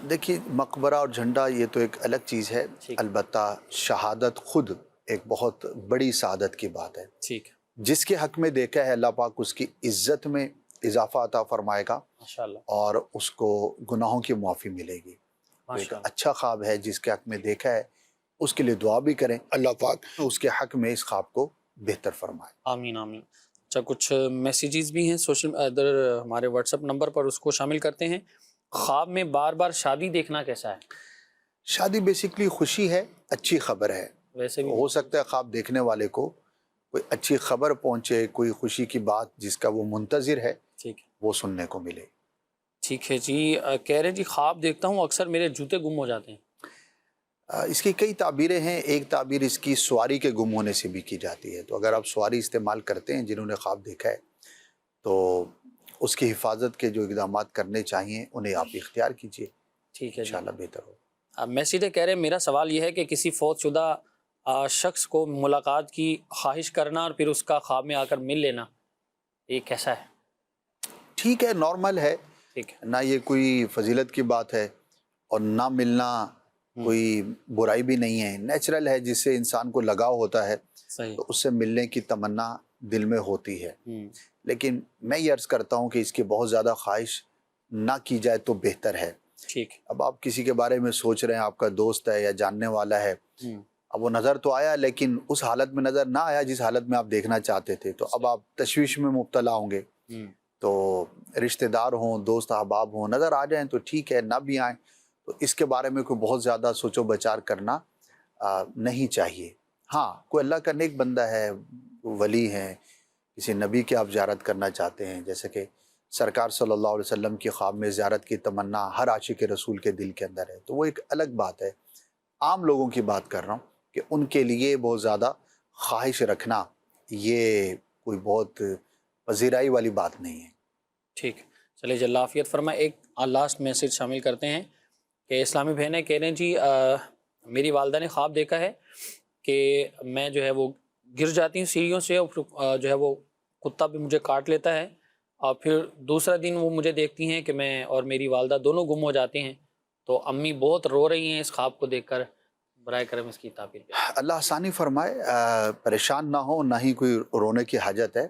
دیکھیے، مقبرہ اور جھنڈا یہ تو ایک الگ چیز ہے، البتہ شہادت خود ایک بہت بڑی سعادت کی بات ہے، ٹھیک ہے، جس کے حق میں دیکھا ہے اللہ پاک اس کی عزت میں اضافہ عطا فرمائے گا، ماشاءاللہ، اور اس کو گناہوں کی معافی ملے گی۔ ایک اچھا خواب ہے، جس کے حق میں دیکھا ہے اس کے لیے دعا بھی کریں، اللہ پاک اس کے حق میں اس خواب کو بہتر فرمائے۔ آمین آمین۔ اچھا، کچھ میسیجز بھی ہیں سوشل ادھر ہمارے واٹس ایپ نمبر پر، اس کو شامل کرتے ہیں۔ خواب میں بار بار شادی دیکھنا کیسا ہے؟ شادی بیسیکلی خوشی ہے، اچھی خبر ہے، ویسے بھی ہو سکتا ہے خواب دیکھنے والے کو کوئی اچھی خبر پہنچے، کوئی خوشی کی بات جس کا وہ منتظر ہے، ٹھیک ہے، وہ سننے کو ملے۔ ٹھیک ہے جی، کہہ رہے جی خواب دیکھتا ہوں اکثر میرے جوتے گم ہو جاتے ہیں۔ اس کی کئی تعبیریں ہیں، ایک تعبیر اس کی سواری کے گم ہونے سے بھی کی جاتی ہے، تو اگر آپ سواری استعمال کرتے ہیں جنہوں نے خواب دیکھا ہے تو اس کی حفاظت کے جو اقدامات کرنے چاہیے انہیں آپ اختیار کیجئے، ٹھیک ہے جی، انشاءاللہ بہتر ہو۔ اب میسیج کہہ رہے ہیں میرا سوال یہ ہے کہ کسی فوت شدہ شخص کو ملاقات کی خواہش کرنا اور پھر اس کا خواب میں آ کر مل لینا، یہ کیسا ہے؟ ٹھیک ہے، نارمل ہے، ٹھیک ہے، نہ یہ کوئی فضیلت کی بات ہے اور نہ ملنا کوئی برائی بھی نہیں ہے، نیچرل ہے، جس سے انسان کو لگاؤ ہوتا ہے صحیح، تو اس سے ملنے کی تمنا دل میں ہوتی ہے. لیکن میں یہ عرض کرتا ہوں کہ اس کی بہت زیادہ خواہش نہ کی جائے تو بہتر ہے. ٹھیک. اب آپ کسی کے بارے میں سوچ رہے ہیں، آپ کا دوست ہے یا جاننے والا ہے، اب وہ نظر تو آیا لیکن اس حالت میں نظر نہ آیا جس حالت میں آپ دیکھنا چاہتے تھے، تو اب آپ تشویش میں مبتلا ہوں گے. تو رشتہ دار ہوں، دوست احباب ہوں، نظر آ جائیں تو ٹھیک ہے، نہ بھی آئیں تو اس کے بارے میں کوئی بہت زیادہ سوچ و بچار کرنا نہیں چاہیے. ہاں، کوئی اللہ کا نیک بندہ ہے، ولی ہیں، کسی نبی کی آپ زیارت کرنا چاہتے ہیں، جیسے کہ سرکار صلی اللہ علیہ وسلم کی خواب میں زیارت کی تمنا ہر عاشق رسول کے دل کے اندر ہے، تو وہ ایک الگ بات ہے. عام لوگوں کی بات کر رہا ہوں کہ ان کے لیے بہت زیادہ خواہش رکھنا یہ کوئی بہت پذیرائی والی بات نہیں ہے. ٹھیک. چلیے جی، اللہ عافیت فرمائے. ایک لاسٹ میسج شامل کرتے ہیں کہ اسلامی بہنیں کہہ رہے ہیں جی میری والدہ نے خواب دیکھا ہے کہ میں جو ہے وہ گر جاتی ہوں سیڑھیوں سے اور جو ہے وہ کتا بھی مجھے کاٹ لیتا ہے، اور پھر دوسرا دن وہ مجھے دیکھتی ہیں کہ میں اور میری والدہ دونوں گم ہو جاتے ہیں، تو امی بہت رو رہی ہیں اس خواب کو دیکھ کر، برائے کرم اس کی تعبیر. اللہ آسانی فرمائے، پریشان نہ ہو، نہ ہی کوئی رونے کی حاجت ہے.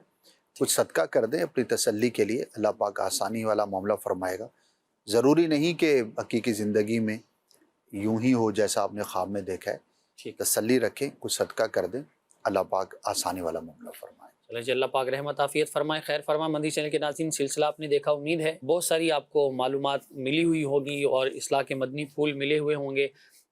کچھ صدقہ کر دیں اپنی تسلی کے لیے، اللہ پاک آسانی والا معاملہ فرمائے گا. ضروری نہیں کہ حقیقی زندگی میں یوں ہی ہو جیسا آپ نے خواب میں دیکھا ہے. تسلی رکھیں، کچھ صدقہ کر دیں، اللہ پاک آسانی والا معاملہ فرمائے. چلیں جی، اللہ پاک رحمت عافیت فرمائے، خیر فرمائے. مدنی چینل کے ناظرین، سلسلہ آپ نے دیکھا، امید ہے بہت ساری آپ کو معلومات ملی ہوئی ہوگی اور اصلاح کے مدنی پھول ملے ہوئے ہوں گے.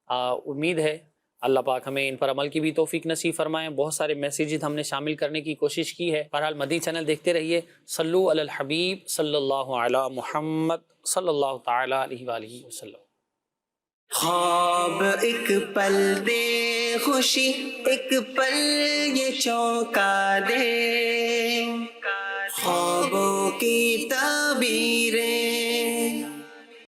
امید ہے اللہ پاک ہمیں ان پر عمل کی بھی توفیق نصیب فرمائیں. بہت سارے میسیجز ہم نے شامل کرنے کی کوشش کی ہے. بہرحال مدنی چینل دیکھتے رہیے. صلو علی الحبیب صلی اللہ علی محمد صلی اللہ تعالی علیہ وآلہ وسلم. خواب ایک پل دے خوشی، ایک پل یہ چونکا دے، خوابوں کی تعبیر